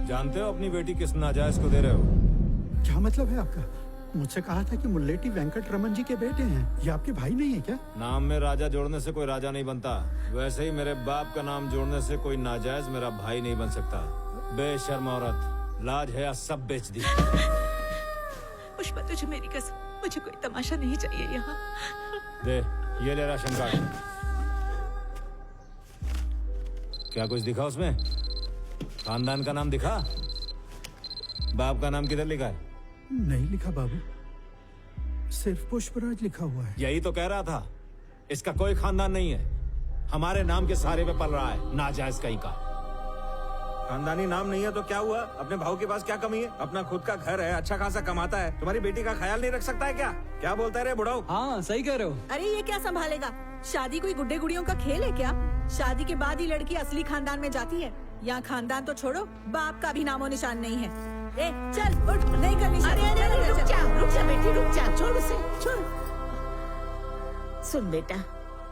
जानते हो अपनी बेटी किस नाजायज को दे रहे हो? क्या मतलब है आपका? मुझसे कहा था कि मुल्लेटी वेंकट रमन जी के बेटे हैं। ये आपके भाई नहीं है क्या? नाम में राजा जोड़ने से कोई राजा नहीं बनता। वैसे ही मेरे बाप का नाम जोड़ने से कोई नाजायज मेरा भाई नहीं बन सकता। बेशर्म औरत, लाज है सब बेच दी। पुष्पा तुझे मेरी कसम, मुझे कोई तमाशा नहीं चाहिए यहाँ। दे ये ले राशन कार्ड। क्या कुछ दिखा उसमें? खानदान का नाम दिखा? बाप का नाम किधर लिखा है? नहीं लिखा बाबू, सिर्फ पुष्पराज लिखा हुआ है। यही तो कह रहा था, इसका कोई खानदान नहीं है। हमारे नाम के सहारे पे पल रहा है, नाजायज कहीं का। खानदानी नाम नहीं है तो क्या हुआ? अपने भाव के पास क्या कमी है? अपना खुद का घर है, अच्छा खासा कमाता है। तुम्हारी बेटी का ख्याल नहीं रख सकता है क्या? क्या बोलता है रे बुढ़ाऊ? हाँ सही कह रहे हो। अरे ये क्या संभालेगा? शादी कोई गुड्डे गुड़ियों का खेल है क्या? शादी के बाद ही लड़की असली खानदान में जाती है। यहाँ खानदान तो छोड़ो, बाप का भी नामो निशान नहीं है। ए चल उठ, नहीं करनी शादी। अरे रुक जा बेटी, रुक जा, छोड़ उसे, छोड़। सुन बेटा,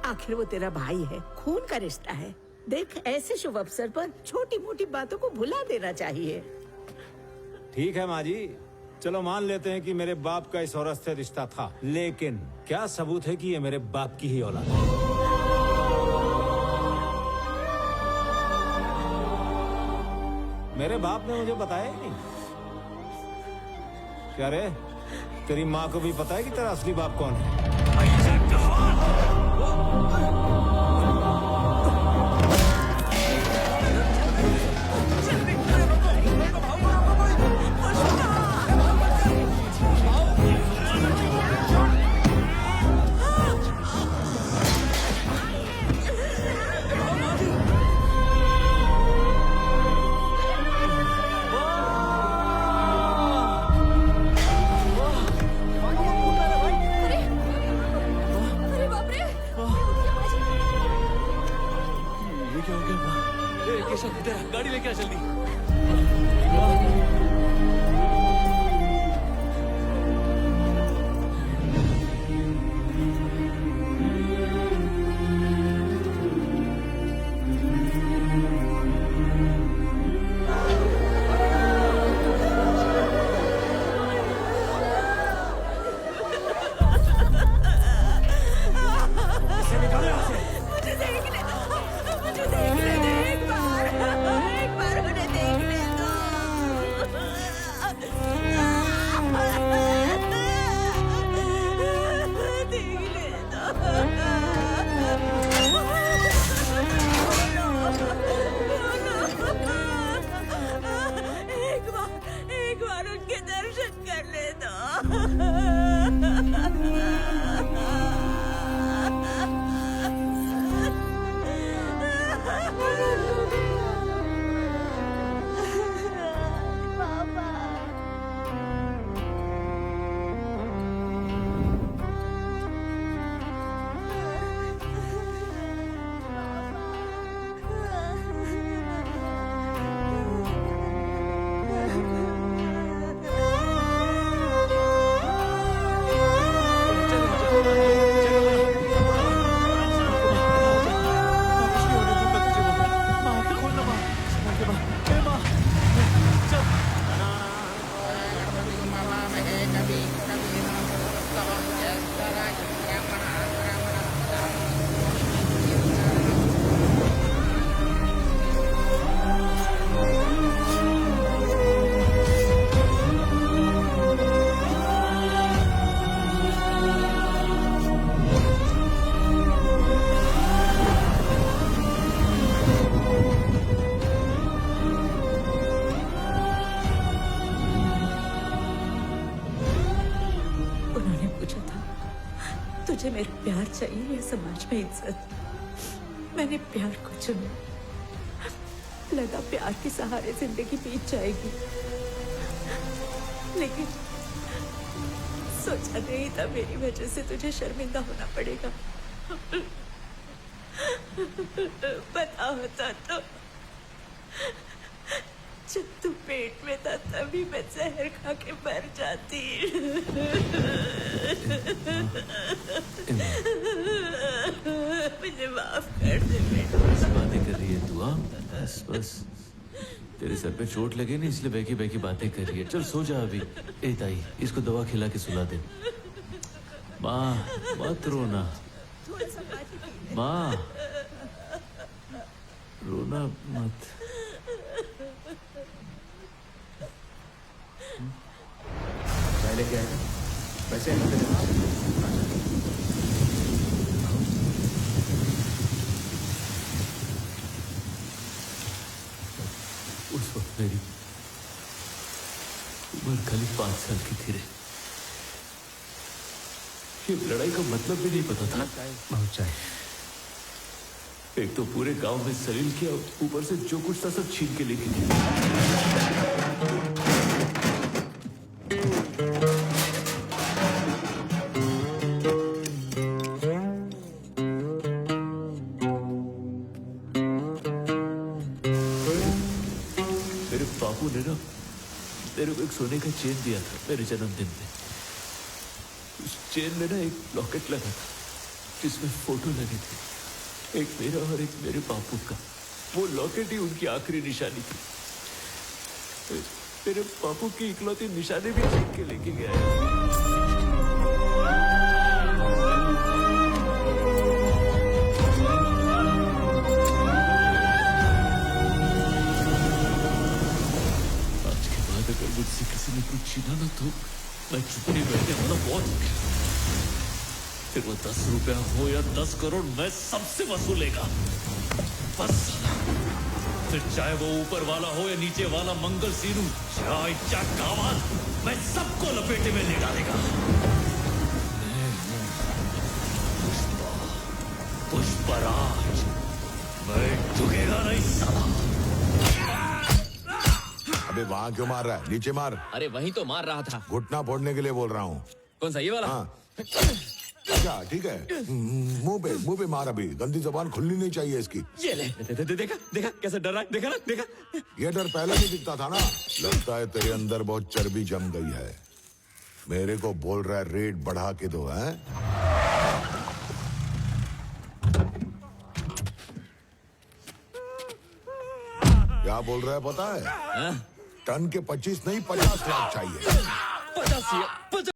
आखिर वो तेरा भाई है, खून का रिश्ता है। देख, ऐसे शुभ अवसर पर छोटी मोटी बातों को भुला देना चाहिए। ठीक है माँ जी, चलो मान लेते हैं कि मेरे बाप का इस औरत से रिश्ता था, लेकिन क्या सबूत है कि ये मेरे बाप की ही औलाद है? मेरे बाप ने मुझे बताया ही नहीं। क्या रे, तेरी माँ को भी पता है कि तेरा असली बाप कौन है? गाड़ी लेके आ जल्दी। एक बार उनके दर्शन कर ले दो। तुझे मेरा प्यार चाहिए या समाज में इज्जत? मैंने प्यार को चुना। लगा प्यार के सहारे जिंदगी बीत जाएगी, लेकिन सोचा नहीं था मेरी वजह से तुझे शर्मिंदा होना पड़ेगा। पता होता तो जब तू पेट में था तभी मैं जहर खा के मर जाती। मुझे माफ कर दे बेटा। कैसी बातें कर रही है तू? हाँ बस बस, तेरे सर पे चोट लगे ना, इसलिए बैकी बैकी बातें कर रही है। चल सो जा अभी। ए ताई, इसको दवा खिला के सुला दे। माँ मत रोना, माँ रोना मत। पहले क्या है वैसे उस वक्त मेरी उम्र खाली 5 साल की थी रे। ये लड़ाई का मतलब भी नहीं पता था। बहुत चाय। एक तो पूरे गांव में सलील किया, ऊपर से जो कुछ था सब छीन के लेके गया। मेरे बापू ने ना मेरे को एक सोने का चेन दिया था मेरे जन्मदिन में। उस चेन में ना एक लॉकेट लगा था जिसमें फोटो लगे थे, एक मेरा और एक मेरे बापू का। वो लॉकेट ही उनकी आखिरी निशानी थी। मेरे बापू की इकलौती निशानी भी छीन के लेके गया। आज के बाद अगर मुझसे किसी ने कुछ छीना ना तो मैं चुपके बैठने वाला बहुत हो गया। फिर वो 10 रुपया हो या 10 करोड़, मैं सबसे वसूलेगा बस। फिर चाहे वो ऊपर वाला हो या नीचे वाला मंगल सीनू, चाहे कावाल, मैं सबको लपेटे में ले डालेगा। पुष्पराज, मैं झुकेगा नहीं साला। अबे वहाँ क्यों मार रहा है? नीचे मार। अरे वही तो मार रहा था। घुटना फोड़ने के लिए बोल रहा हूँ। कौन सा, ये वाला? हाँ। अच्छा ठीक है, मुंह पे मार। अभी गंदी जबान खुलनी नहीं चाहिए इसकी। ये ले, देखा देखा कैसे डर रहा है, देखा ना, देखा। ये डर पहले भी दिखता था ना। लगता है तेरे अंदर बहुत चर्बी जम गई है। मेरे को बोल रहा है रेट बढ़ा के दो, हैं? क्या बोल रहा है पता है? टन के 25 नहीं 50 लाख चाहिए। 50